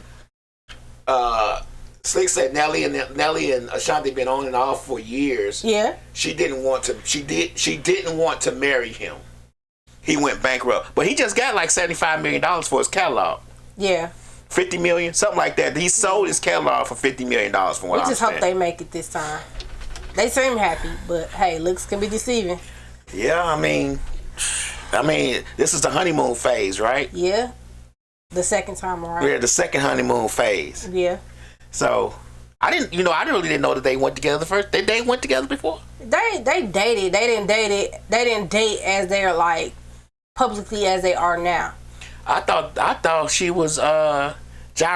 Speaker 3: Slick said Nelly and Ashanti been on and off for years.
Speaker 2: Yeah.
Speaker 3: She didn't want to marry him. He went bankrupt. But he just got like $75 million for his catalog.
Speaker 2: Yeah.
Speaker 3: 50 million, something like that. He sold his catalog for $50 million from what
Speaker 2: We
Speaker 3: I
Speaker 2: just
Speaker 3: understand.
Speaker 2: hope they make it this time. They seem happy, but hey, looks can be deceiving.
Speaker 3: Yeah, I mean, this is the honeymoon phase, right?
Speaker 2: Yeah. The second time around.
Speaker 3: We're at the second honeymoon phase.
Speaker 2: Yeah.
Speaker 3: So I really didn't know that they went together first. They went together before?
Speaker 2: They dated. They didn't date as they're like publicly as they are now.
Speaker 3: I thought she was Ja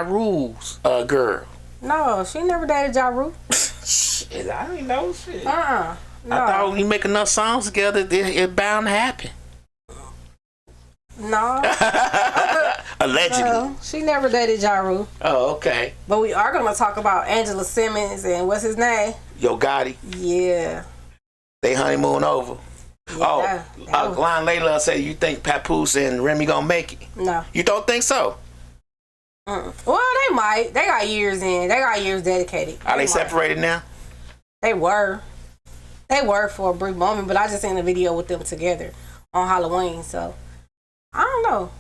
Speaker 3: Rule's girl.
Speaker 2: No, she never dated Ja Rule.
Speaker 3: Shit, I didn't know shit.
Speaker 2: No.
Speaker 3: I thought we make enough songs together, it bound to happen.
Speaker 2: No.
Speaker 3: Allegedly.
Speaker 2: No, she never dated Ja Rule.
Speaker 3: Oh, okay.
Speaker 2: But we are going to talk about Angela Simmons and what's his name?
Speaker 3: YoGotti.
Speaker 2: Yeah.
Speaker 3: They honeymoon over.
Speaker 2: Yeah, that was-
Speaker 3: Line Layla said, you think Papoose and Remy gonna make it?
Speaker 2: No.
Speaker 3: You don't think so?
Speaker 2: Well, they might. They got years in. They got years dedicated.
Speaker 3: Are they
Speaker 2: might.
Speaker 3: separated now?
Speaker 2: They were. They were for a brief moment, but I just seen a video with them together on Halloween, so I don't know.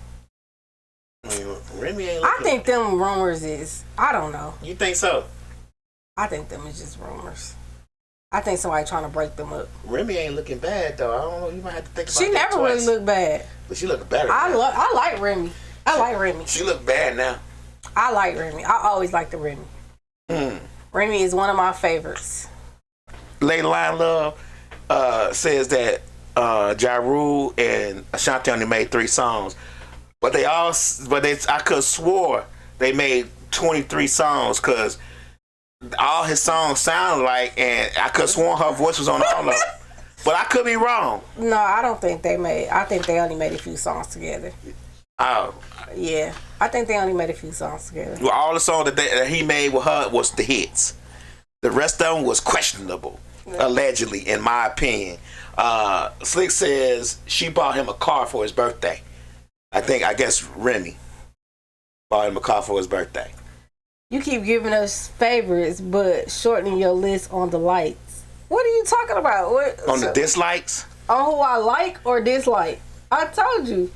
Speaker 3: Remy ain't
Speaker 2: I
Speaker 3: looking.
Speaker 2: think them rumors is, I don't know.
Speaker 3: You think so?
Speaker 2: I think them is just rumors. I think somebody trying to break them up.
Speaker 3: Remy ain't looking bad though. I don't know. You might have to think about
Speaker 2: She
Speaker 3: that
Speaker 2: never
Speaker 3: twice.
Speaker 2: really looked bad.
Speaker 3: But she look better.
Speaker 2: I
Speaker 3: now.
Speaker 2: like Remy. I like Remy.
Speaker 3: She look bad now.
Speaker 2: I like Remy. I always liked the Remy. Remy is one of my favorites.
Speaker 3: Lady Line Love says that Ja Rule and Ashanti only made 3 songs, but I could have swore they made 23 songs because all his songs sound like, and I could have sworn her voice was on all of them. But I could be wrong.
Speaker 2: No, I don't think they made. I think they only made a few songs together.
Speaker 3: Oh,
Speaker 2: Yeah, I think they only made a few songs together.
Speaker 3: well, all the songs that he made with her was the hits. The rest of them was questionable, allegedly, in my opinion. Slick says she bought him a car for his birthday. I guess Remy bought him a car for his birthday.
Speaker 2: You keep giving us favorites, but shortening your list on the likes. What are you talking about? What,
Speaker 3: On the dislikes,
Speaker 2: on who I like or dislike? I told you.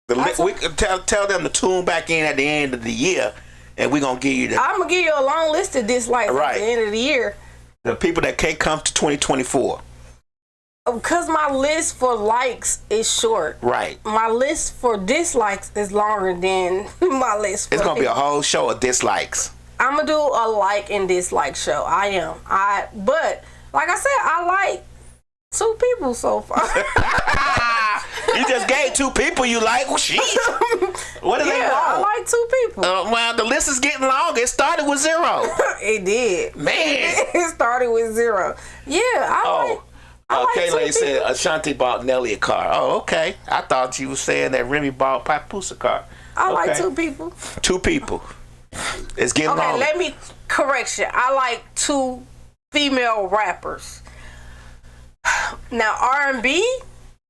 Speaker 3: we could tell them to tune back in at the end of the year, and we're gonna give you
Speaker 2: I'm gonna give you a long list of dislikes
Speaker 3: Right.
Speaker 2: at the end of the year.
Speaker 3: the people that can't come to 2024.
Speaker 2: Because my list for likes is short.
Speaker 3: Right.
Speaker 2: My list for dislikes is longer than my list for
Speaker 3: It's gonna be a
Speaker 2: people.
Speaker 3: whole show of dislikes.
Speaker 2: I'm gonna do a like and dislike show. I am. But like I said, I like 2 people so far.
Speaker 3: You just gave 2 people you like. Well, shit. What do they
Speaker 2: Yeah, I
Speaker 3: want?
Speaker 2: like 2 people.
Speaker 3: Well, the list is getting long. It started with 0.
Speaker 2: It did.
Speaker 3: Man.
Speaker 2: It started with 0. Yeah, I like
Speaker 3: Kayla
Speaker 2: 2
Speaker 3: said
Speaker 2: people.
Speaker 3: Ashanti bought Nelly a car. Oh, okay. I thought you were saying that Remy bought Papoose a car.
Speaker 2: I like
Speaker 3: Okay.
Speaker 2: 2 people.
Speaker 3: 2 people. It's getting
Speaker 2: Okay,
Speaker 3: long.
Speaker 2: let me correct you. I like 2 female rappers. Now R&B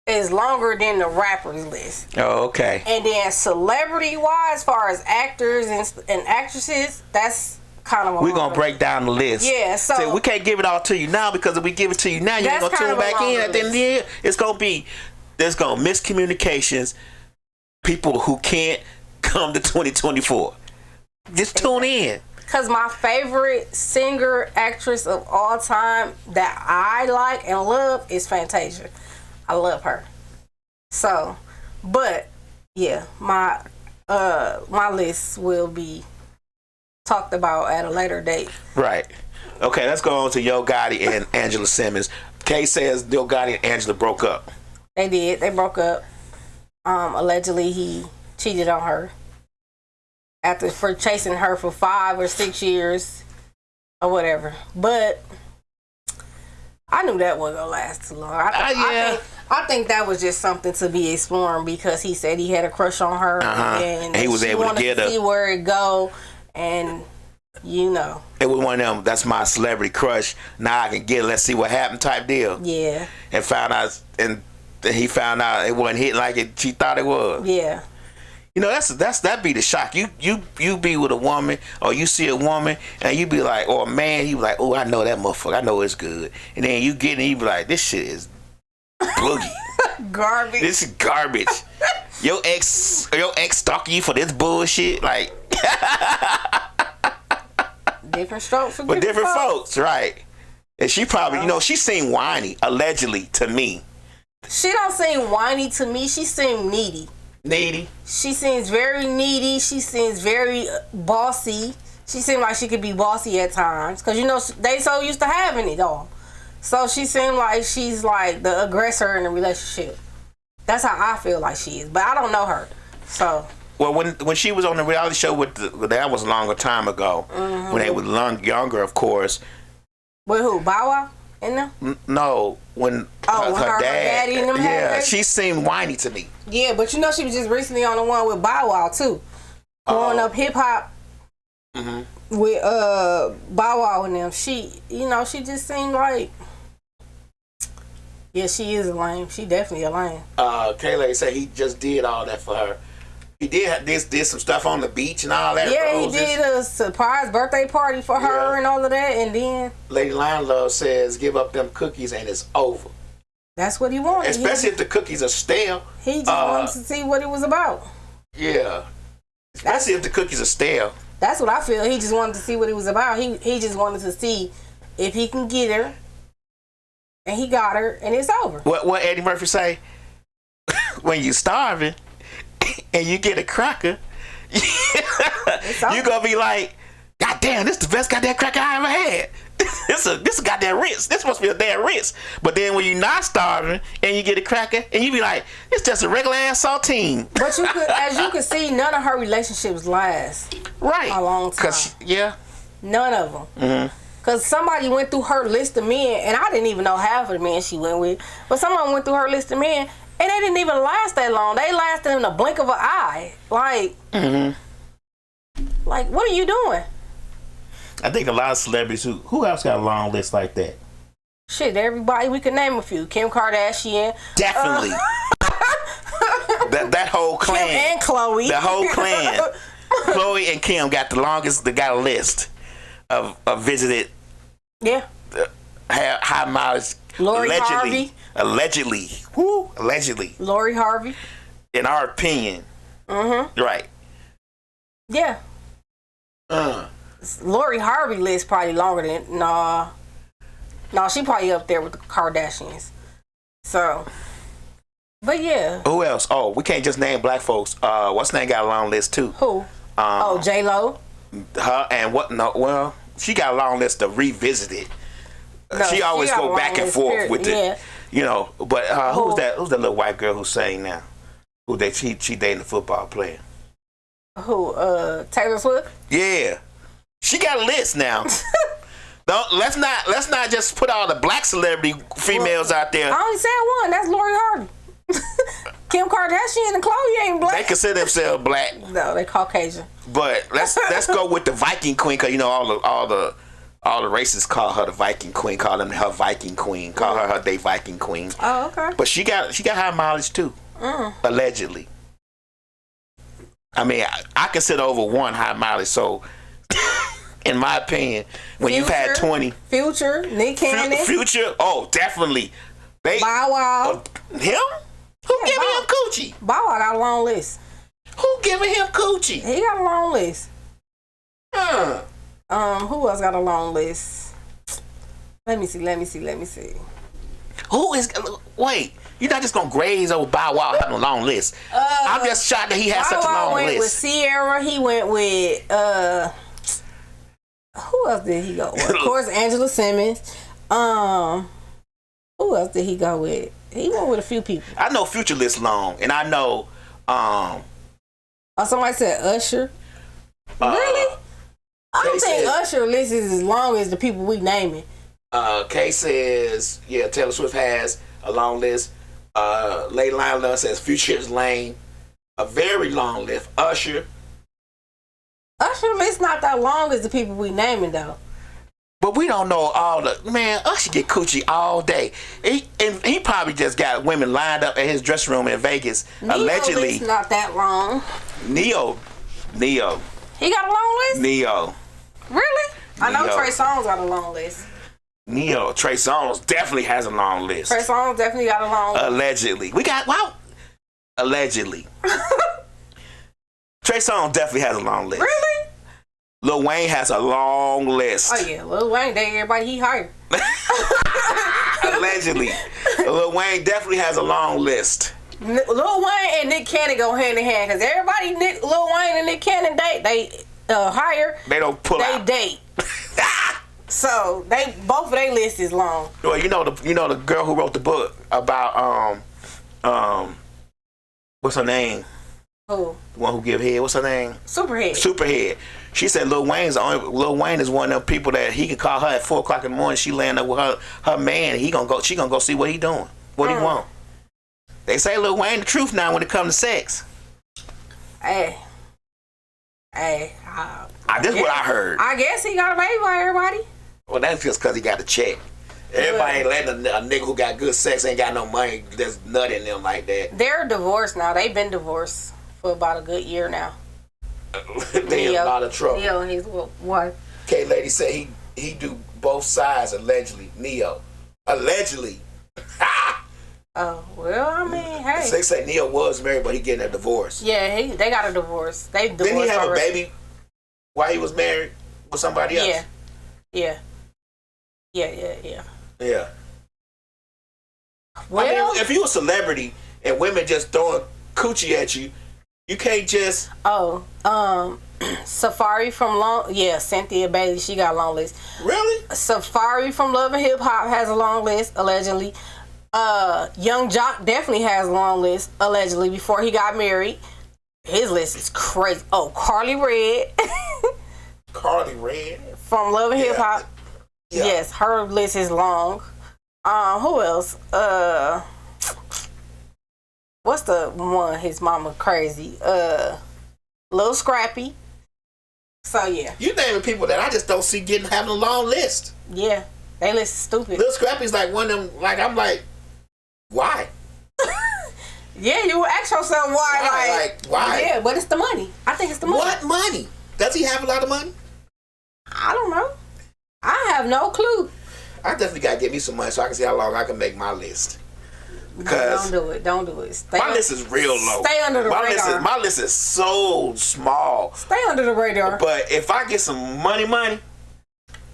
Speaker 2: is longer than the rappers list.
Speaker 3: Oh, okay.
Speaker 2: And then celebrity wise, as far as actors and actresses, that's kind of a
Speaker 3: We're going
Speaker 2: longer-
Speaker 3: to break down the list.
Speaker 2: Yeah, so-
Speaker 3: See, we can't give it all to you now because if we give it to you now, you're
Speaker 2: That's
Speaker 3: going to
Speaker 2: kind
Speaker 3: tune
Speaker 2: of a
Speaker 3: back in
Speaker 2: longer
Speaker 3: at the end of the year. There's going to miscommunications, people who can't come to 2024. Just tune in.
Speaker 2: Because my favorite singer, actress of all time that I like and love is Fantasia. I love her. So, but yeah, my list will be talked about at a later date.
Speaker 3: Right. Okay, let's go on to YoGotti and Angela Simmons. Kay says YoGotti and Angela broke up.
Speaker 2: They did. They broke up. Allegedly, he cheated on her for chasing her for 5 or 6 years. or whatever. But I knew that wasn't gonna last too long. I think that was just something to be exploring because he said he had a crush on her, and
Speaker 3: he was able to get her.
Speaker 2: See where it go, and you know,
Speaker 3: it was one of them. That's my celebrity crush. Now I can get it. Let's see what happened type deal.
Speaker 2: Yeah.
Speaker 3: And found out, and he found out it wasn't hitting like it. She thought it was.
Speaker 2: Yeah.
Speaker 3: You know, that be the shock. You be with a woman, or you see a woman, and you be like, or a man, you be like, oh, I know that motherfucker. I know it's good. And then you get it, and you be like, this shit is boogie.
Speaker 2: Garbage.
Speaker 3: This is garbage. Your ex stalking you for this bullshit, like.
Speaker 2: Different strokes for
Speaker 3: different folks, right? And she probably, you know, she seemed whiny, allegedly, to me.
Speaker 2: She don't seem whiny to me. She seemed needy.
Speaker 3: Needy.
Speaker 2: She seems very needy. She seems very bossy. She seemed like she could be bossy at times. Because, you know, they so used to having it all. So she seemed like she's like the aggressor in the relationship. That's how I feel like she is. But I don't know her. So.
Speaker 3: Well, when she was on the reality show, that was a longer time ago. Mm-hmm. When they were younger, of course.
Speaker 2: With who? Bow Wow? In them?
Speaker 3: No. When her
Speaker 2: daddy and them
Speaker 3: yeah, she seemed whiny to me.
Speaker 2: Yeah, but you know she was just recently on the one with Bow Wow too. Growing up hip hop with Bow Wow and them. She, you know, she just seemed like, yeah, she is a lame. She definitely a lame.
Speaker 3: Kayla said he just did all that for her. He did some stuff on the beach and all that.
Speaker 2: Yeah,
Speaker 3: roses.
Speaker 2: He did a surprise birthday party for her and all of that, and then
Speaker 3: Lady Lion Love says, "Give up them cookies and it's over."
Speaker 2: That's what he wanted.
Speaker 3: Especially if the cookies are stale.
Speaker 2: He just wanted to see what it was about.
Speaker 3: Yeah. Especially if the cookies are stale.
Speaker 2: That's what I feel. He just wanted to see what it was about. He just wanted to see if he can get her, and he got her, and it's over.
Speaker 3: What Eddie Murphy say? When you starving and you get a cracker, you gonna be like, God damn, this is the best goddamn cracker I ever had. This is goddamn Ritz. This must be a damn Ritz. But then when you're not starving and you get a cracker and you be like, it's just a regular ass saltine.
Speaker 2: But as you can see, none of her relationships last a long time. None of them. Mm-hmm. Because somebody went through her list of men, and I didn't even know half of the men she went with, but someone went through her list of men, and they didn't even last that long. They lasted in the blink of an eye. Like, like, what are you doing?
Speaker 3: I think a lot of celebrities who else got a long list like that?
Speaker 2: Shit, everybody. We could name a few. Kim Kardashian.
Speaker 3: Definitely. That whole clan.
Speaker 2: Kim and Khloe.
Speaker 3: The whole clan. Khloe and Kim got the longest. They got a list of visited.
Speaker 2: Yeah.
Speaker 3: High mileage.
Speaker 2: Lori Harvey.
Speaker 3: Allegedly. Woo. Allegedly.
Speaker 2: Lori Harvey.
Speaker 3: In our opinion. Mm-hmm. Right.
Speaker 2: Yeah. Lori Harvey list probably longer than no, she probably up there with the Kardashians. So, but yeah.
Speaker 3: Who else? Oh, we can't just name black folks. What's name got a long list too?
Speaker 2: Who? J-Lo.
Speaker 3: Her and what? No, well, she got a long list of revisited. She always go back and forth with it. You know, but who's that? Who's that little white girl who sang now? Who she dating a football player?
Speaker 2: Who? Taylor Swift.
Speaker 3: Yeah. She got a list now. Let's not just put all the black celebrity females out there.
Speaker 2: I only said one. That's Lori Harvey. Kim Kardashian and Khloe ain't black.
Speaker 3: They consider themselves black.
Speaker 2: No, they Caucasian.
Speaker 3: But let's go with the Viking Queen, because you know all the racists call her the Viking Queen, call them her Viking Queen, call her day Viking Queen.
Speaker 2: Oh, okay.
Speaker 3: But she got high mileage too, allegedly. I mean, I consider over one high mileage, so. In my opinion, when you've had 20.
Speaker 2: Future, Nick Cannon.
Speaker 3: Future, oh, definitely.
Speaker 2: Bow Wow.
Speaker 3: Him? Who giving him coochie?
Speaker 2: Bow Wow got a long list.
Speaker 3: Who giving him coochie?
Speaker 2: He got a long list. Who else got a long list? Let me see.
Speaker 3: Who is... Wait, you're not just going to graze over Bow Wow having a long list. I'm just shocked that he has such a long list.
Speaker 2: Bow Wow went with Sierra. He went with... who else did he go with? Of course, Angela Simmons. Who else did he go with? He went with a few people.
Speaker 3: I know Future list long, and I know.
Speaker 2: Somebody said Usher. Really? I don't
Speaker 3: Kay
Speaker 2: think
Speaker 3: says-
Speaker 2: Usher list is as long as the people we naming.
Speaker 3: Kay says, yeah, Taylor Swift has a long list. Lady Lionel says Future's Lane. A very long list. Usher.
Speaker 2: Usher list not that long as the people we naming though.
Speaker 3: But we don't know all the... Man, Usher get coochie all day. He probably just got women lined up at his dressing room in Vegas. Allegedly.
Speaker 2: List not that long.
Speaker 3: Neo.
Speaker 2: He got a long list?
Speaker 3: Neo.
Speaker 2: Really? I know
Speaker 3: Neo.
Speaker 2: Trey Songz got a long list.
Speaker 3: Neo. Trey Songz definitely has a long list.
Speaker 2: Trey Songz definitely got a long list.
Speaker 3: Allegedly. Allegedly. Trey Songz definitely has a long list.
Speaker 2: Really?
Speaker 3: Lil Wayne has a long list.
Speaker 2: Oh yeah, Lil Wayne, everybody he hired.
Speaker 3: Allegedly. Lil Wayne definitely has a long list.
Speaker 2: Lil Wayne and Nick Cannon go hand in hand because everybody Lil Wayne and Nick Cannon date. They hire.
Speaker 3: They don't pull out.
Speaker 2: They date. So both of their list is long.
Speaker 3: Well, you know the girl who wrote the book about what's her name?
Speaker 2: Who?
Speaker 3: The one who give head. What's her name?
Speaker 2: Superhead.
Speaker 3: She said Lil Wayne is one of them people that he can call her at 4:00 in the morning. She laying up with her man. She gonna go see what he doing, what he want. They say Lil Wayne the truth now when it comes to sex.
Speaker 2: Hey.
Speaker 3: This is what I heard.
Speaker 2: I guess he got a baby by everybody.
Speaker 3: Well, that's just because he got a check. Everybody ain't letting a nigga who got good sex ain't got no money that's nutting them like that.
Speaker 2: They're divorced now. They've been divorced for about a good year now.
Speaker 3: They in a lot of trouble.
Speaker 2: Neo and his wife.
Speaker 3: K Lady said he do both sides allegedly. Neo. Allegedly.
Speaker 2: Oh, well, I mean, hey.
Speaker 3: They say Neo was married, but he getting a divorce.
Speaker 2: Yeah, they got a divorce. They divorced.
Speaker 3: Didn't he have
Speaker 2: already.
Speaker 3: a baby while he was married with somebody else?
Speaker 2: Yeah.
Speaker 3: Yeah.
Speaker 2: Well,
Speaker 3: I mean, if you a celebrity and women just throwing coochie at you, you can't just...
Speaker 2: Safari from Cynthia Bailey, she got a long list.
Speaker 3: Really?
Speaker 2: Safari from Love and Hip Hop has a long list, allegedly. Young Jock definitely has a long list, allegedly, before he got married. His list is crazy. Oh, Carly Red.
Speaker 3: Carly Red?
Speaker 2: From Love and Hip Hop.
Speaker 3: Yeah.
Speaker 2: Yes, her list is long. Who else? What's the one his mama crazy? Lil Scrappy. So yeah.
Speaker 3: You naming people that I just don't see having a long list.
Speaker 2: Yeah. They list is stupid.
Speaker 3: Lil Scrappy's like one of them, like, I'm like, why?
Speaker 2: Yeah, you would ask yourself why.
Speaker 3: Why?
Speaker 2: Yeah, but it's the money. I think it's the money.
Speaker 3: What money? Does he have a lot of money?
Speaker 2: I don't know. I have no clue.
Speaker 3: I definitely got to get me some money so I can see how long I can make my list. Because
Speaker 2: Don't do it.
Speaker 3: my list is real low.
Speaker 2: Stay under the radar.
Speaker 3: My list is so small.
Speaker 2: Stay under the radar.
Speaker 3: But if I get some money,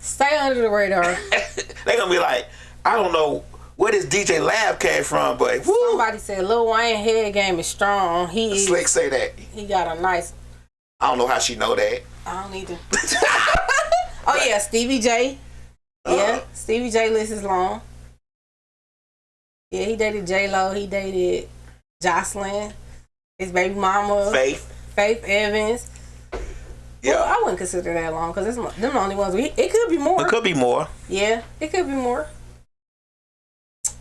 Speaker 2: stay under the radar.
Speaker 3: they're going to be like, I don't know where this DJ Lab came from, but woo.
Speaker 2: Somebody said Lil Wayne head game is strong.
Speaker 3: Slick say that.
Speaker 2: He got a nice...
Speaker 3: I don't know how she know that.
Speaker 2: I don't either. Oh yeah, Stevie J. Yeah, Stevie J list is long. Yeah, he dated J-Lo. He dated Jocelyn. His baby mama. Faith Evans.
Speaker 3: Yeah.
Speaker 2: Well, I wouldn't consider that long because them the only ones. It could be more.
Speaker 3: It could be more.
Speaker 2: Yeah, it could be more.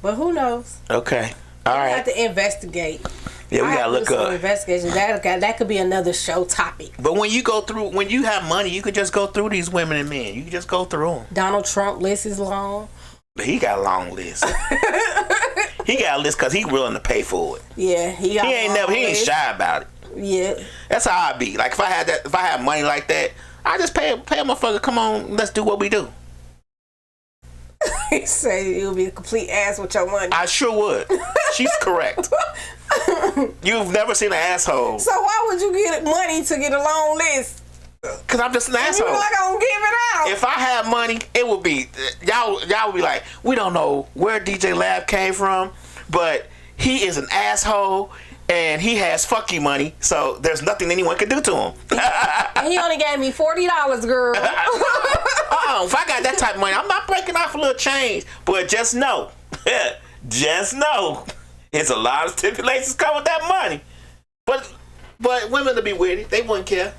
Speaker 2: But who knows?
Speaker 3: Okay. All right.
Speaker 2: We have to investigate.
Speaker 3: Yeah, we gotta look up.
Speaker 2: Investigation. That could be another show topic.
Speaker 3: But when you have money, you could just go through these women and men. You can just go through them.
Speaker 2: Donald Trump list is long.
Speaker 3: But he got a long list. He got a list because he willing to pay for it.
Speaker 2: Yeah, he
Speaker 3: ain't shy about it.
Speaker 2: Yeah,
Speaker 3: that's how I be. Like if I had money like that, I just pay a motherfucker. Come on, let's do what we do.
Speaker 2: He said it would be a complete ass with your money.
Speaker 3: I sure would. She's correct. You've never seen an asshole.
Speaker 2: So why would you get money to get a long list?
Speaker 3: Cause I'm just an asshole.
Speaker 2: You're not gonna give it out.
Speaker 3: If I had money, it would be y'all would be like, we don't know where DJ Lab came from, but he is an asshole and he has fuck you money, so there's nothing anyone can do to him.
Speaker 2: And he only gave me $40, girl.
Speaker 3: If I got that type of money, I'm not breaking off a little change, but just know, it's a lot of stipulations come with that money. But But women to be with it, they wouldn't care.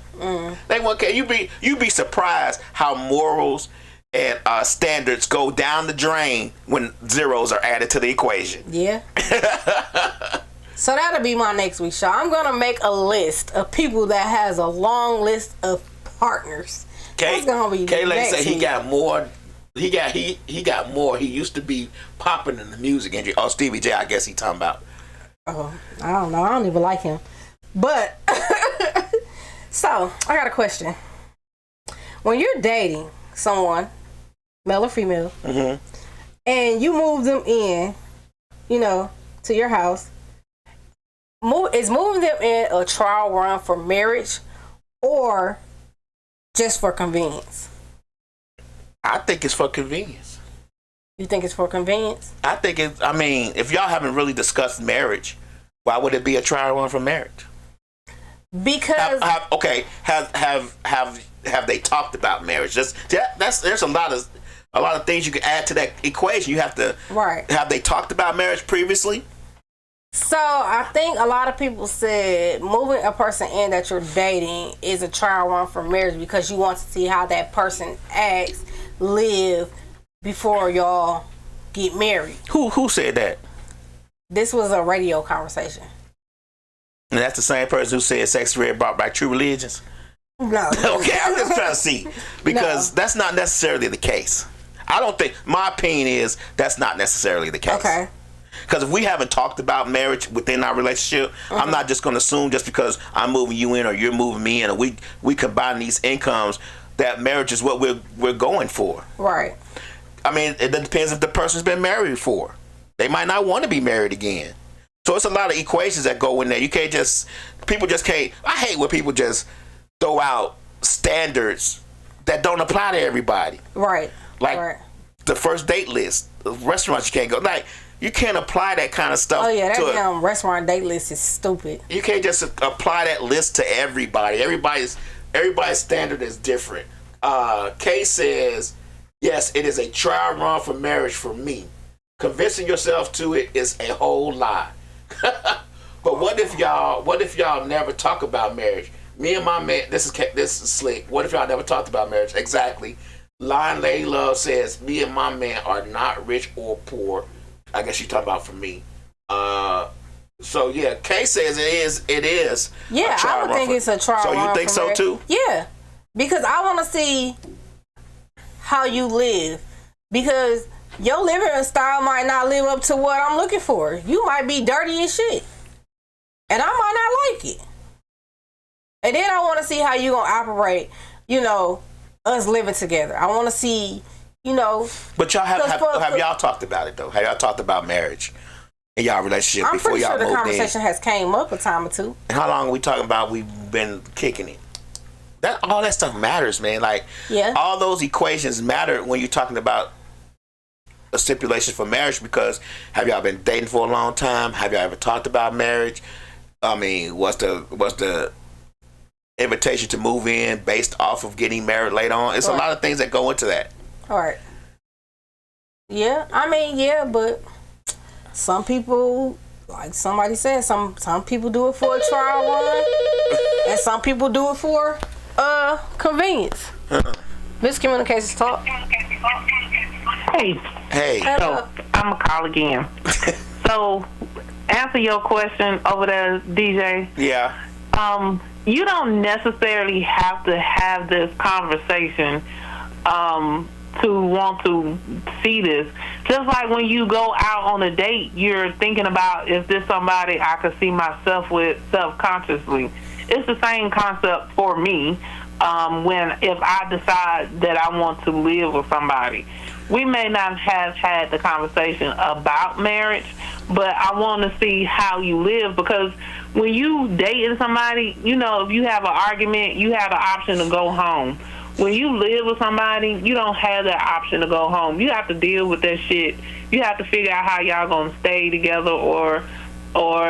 Speaker 3: They wouldn't care. You be surprised how morals and standards go down the drain when zeros are added to the equation.
Speaker 2: Yeah. So that'll be my next week's show. I'm gonna make a list of people that has a long list of partners. That's gonna be
Speaker 3: Kayla said he
Speaker 2: week.
Speaker 3: got more. He got more. He used to be popping in the music industry. Oh, Stevie J, I guess he talking about.
Speaker 2: Oh, I don't know. I don't even like him. But so I got a question. When you're dating someone, male or female, and you move them in, to your house, is moving them in a trial run for marriage or just for convenience?
Speaker 3: I think it's for convenience.
Speaker 2: You think it's for convenience?
Speaker 3: I think it's. I mean, if y'all haven't really discussed marriage, why would it be a trial run for marriage?
Speaker 2: Because
Speaker 3: have they talked about marriage? There's a lot of things you can add to that equation. You have to have they talked about marriage previously?
Speaker 2: So I think a lot of people said moving a person in that you're dating is a trial run for marriage because you want to see how that person acts, live before y'all get married.
Speaker 3: Who said that?
Speaker 2: This was a radio conversation.
Speaker 3: And that's the same person who said sex ed brought back true religions?
Speaker 2: No.
Speaker 3: Okay, I'm just trying to see. Because that's not necessarily the case. I don't think, my opinion is that's not necessarily the case.
Speaker 2: Okay.
Speaker 3: Because if we haven't talked about marriage within our relationship, I'm not just going to assume just because I'm moving you in or you're moving me in or we combine these incomes that marriage is what we're going for.
Speaker 2: Right.
Speaker 3: I mean, it depends if the person's been married before. They might not want to be married again. So it's a lot of equations that go in there. You can't people just can't. I hate when people just throw out standards that don't apply to everybody.
Speaker 2: Right.
Speaker 3: Like the first date list, restaurants you can't go. Like, you can't apply that kind of stuff.
Speaker 2: Oh yeah, that damn restaurant date list is stupid.
Speaker 3: You can't just apply that list to everybody. Everybody's standard is different. Kay says, yes, it is a trial run for marriage for me. Convincing yourself to it is a whole lie. But what if y'all never talk about marriage? Me and my man, this is slick. What if y'all never talked about marriage? Exactly. Lion Lady Love says, me and my man are not rich or poor. I guess you're talking about for me. So yeah, Kay says it is.
Speaker 2: Yeah, I would think it's a trial run.
Speaker 3: So you think so
Speaker 2: marriage.
Speaker 3: too?
Speaker 2: Yeah, because I want to see how you live. Because your living style might not live up to what I'm looking for. You might be dirty as shit, and I might not like it. And then I want to see how you gonna operate. Us living together. I want to see.
Speaker 3: But y'all have y'all talked about it though? Have y'all talked about marriage in y'all relationship before y'all moved in?
Speaker 2: I'm pretty sure the conversation has came up a time or two.
Speaker 3: And how long are we talking about we've been kicking it? All that stuff matters, man. Like, all those equations matter when you're talking about a stipulation for marriage, because have y'all been dating for a long time? Have y'all ever talked about marriage? I mean, what's the invitation to move in based off of getting married later on? It's a lot of things that go into that.
Speaker 2: All right. Yeah, I mean, yeah, but some people, like somebody said, some people do it for a trial run, and some people do it for convenience. Miscommunications talk.
Speaker 4: Hey. So I'm gonna call again. So answer your question over there, DJ.
Speaker 3: Yeah.
Speaker 4: You don't necessarily have to have this conversation to want to see this. Just like when you go out on a date, you're thinking about, is this somebody I could see myself with self-consciously? It's the same concept for me if I decide that I want to live with somebody. We may not have had the conversation about marriage, but I want to see how you live, because when you dating somebody, if you have an argument, you have the option to go home. When you live with somebody, you don't have that option to go home. You have to deal with that shit. You have to figure out how y'all gonna stay together, or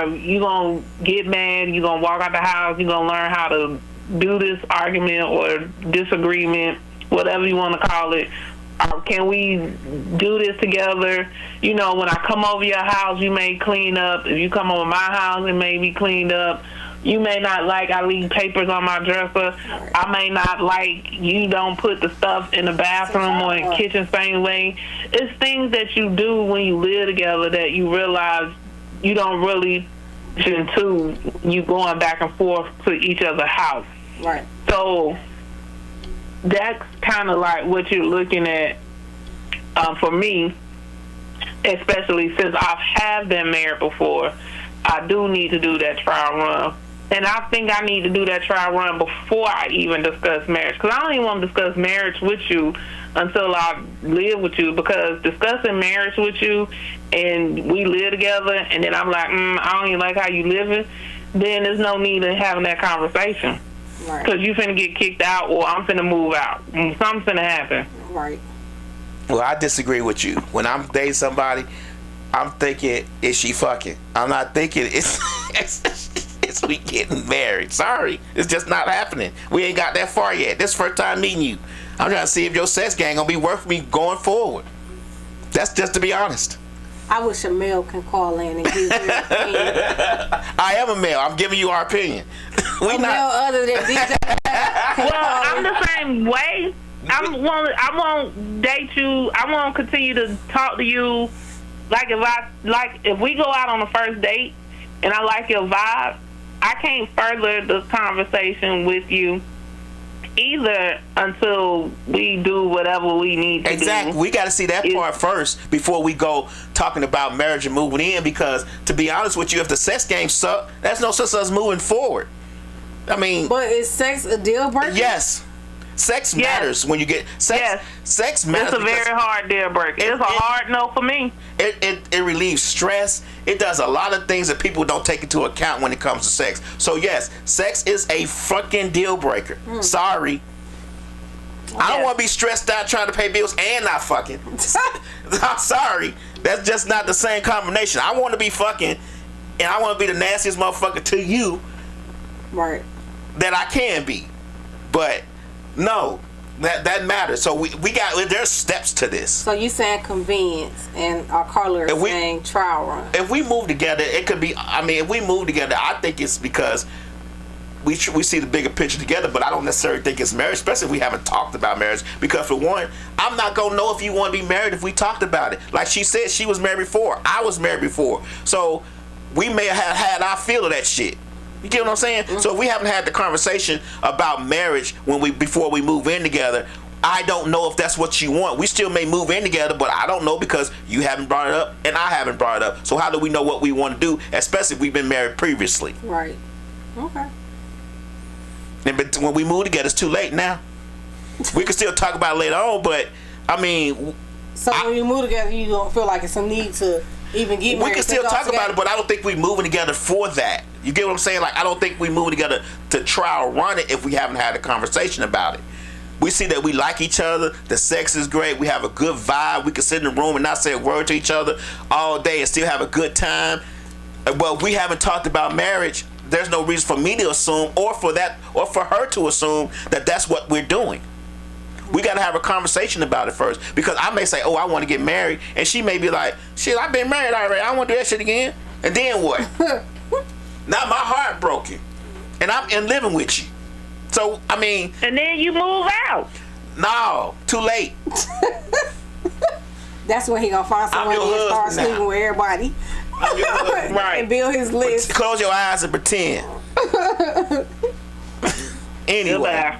Speaker 4: you gonna get mad, you gonna walk out the house, you gonna learn how to do this argument or disagreement, whatever you want to call it. Can we do this together? When I come over your house, you may clean up. If you come over my house, it may be cleaned up. You may not like I leave papers on my dresser. I may not like you don't put the stuff in the bathroom or in the kitchen same way. It's things that you do when you live together that you realize you don't really into you going back and forth to each other's house.
Speaker 2: Right.
Speaker 4: So that's kind of like what you're looking at for me, especially since I have been married before. I do need to do that trial run. And I think I need to do that trial run before I even discuss marriage. Because I don't even want to discuss marriage with you until I live with you. Because discussing marriage with you and we live together and then I'm like, I don't even like how you living, then there's no need in having that conversation.
Speaker 2: Right.
Speaker 4: Because you finna get kicked out or I'm finna move out. Something's finna happen.
Speaker 2: Right.
Speaker 3: Well, I disagree with you. When I'm dating somebody, I'm thinking, is she fucking? I'm not thinking it's we getting married. Sorry, it's just not happening. We ain't got that far yet. This first time meeting you. I'm trying to see if your sex game gonna be worth me going forward. That's just to be honest.
Speaker 2: I wish a male can call in and give their opinion.
Speaker 3: I am a male. I'm giving you our opinion.
Speaker 2: A male other than DJ.
Speaker 4: Well, I'm the same way. I won't date you. I won't continue to talk to you. If we go out on the first date and I like your vibe, I can't further the conversation with you either until we do whatever we need to do.
Speaker 3: Exactly. We got to see that part first before we go talking about marriage and moving in, because to be honest with you, if the sex game suck, that's no sense us moving forward. I mean,
Speaker 2: but is sex a deal breaker?
Speaker 3: Yes. Sex matters when you get sex.
Speaker 4: Yes.
Speaker 3: Sex matters.
Speaker 4: It's a very hard deal breaker. It's a hard no for me.
Speaker 3: It relieves stress. It does a lot of things that people don't take into account when it comes to sex. So yes, sex is a fucking deal breaker. Sorry. I don't want to be stressed out trying to pay bills and not fucking. I'm sorry. That's just not the same combination. I want to be fucking, and I want to be the nastiest motherfucker to you.
Speaker 2: Right.
Speaker 3: That I can be. But no, that matters. So we got, there's steps to this.
Speaker 2: So you saying convenience, and our caller is saying trial run.
Speaker 3: If we move together, it could be, I mean, if we move together, I think it's because we see the bigger picture together, but I don't necessarily think it's marriage, especially if we haven't talked about marriage. Because for one, I'm not going to know if you want to be married if we talked about it. Like she said, she was married before. I was married before. So we may have had our feel of that shit. You get what I'm saying? Mm-hmm. So if we haven't had the conversation about marriage before we move in together, I don't know if that's what you want. We still may move in together, but I don't know because you haven't brought it up and I haven't brought it up. So how do we know what we want to do, especially if we've been married previously?
Speaker 2: Right. Okay.
Speaker 3: But when we move together, it's too late now. We can still talk about it later on, but I mean...
Speaker 2: So when you move together, you don't feel like it's a need to even get married?
Speaker 3: We can still talk about it, but I don't think we're moving together for that. You get what I'm saying? Like, I don't think we move together to trial run it if we haven't had a conversation about it. We see that we like each other. The sex is great. We have a good vibe. We can sit in the room and not say a word to each other all day and still have a good time. Well, we haven't talked about marriage. There's no reason for me to assume or for her to assume that that's what we're doing. We got to have a conversation about it first, because I may say, oh, I want to get married, and she may be like, shit, I've been married already. I don't want to do that shit again. And then what? Now my heart broken, and I'm living with you. So, I mean...
Speaker 4: And then you move out.
Speaker 3: No, too late.
Speaker 2: That's when he going to find someone and start sleeping with everybody.
Speaker 3: Right.
Speaker 2: And build his list.
Speaker 3: But close your eyes and pretend. Anyway.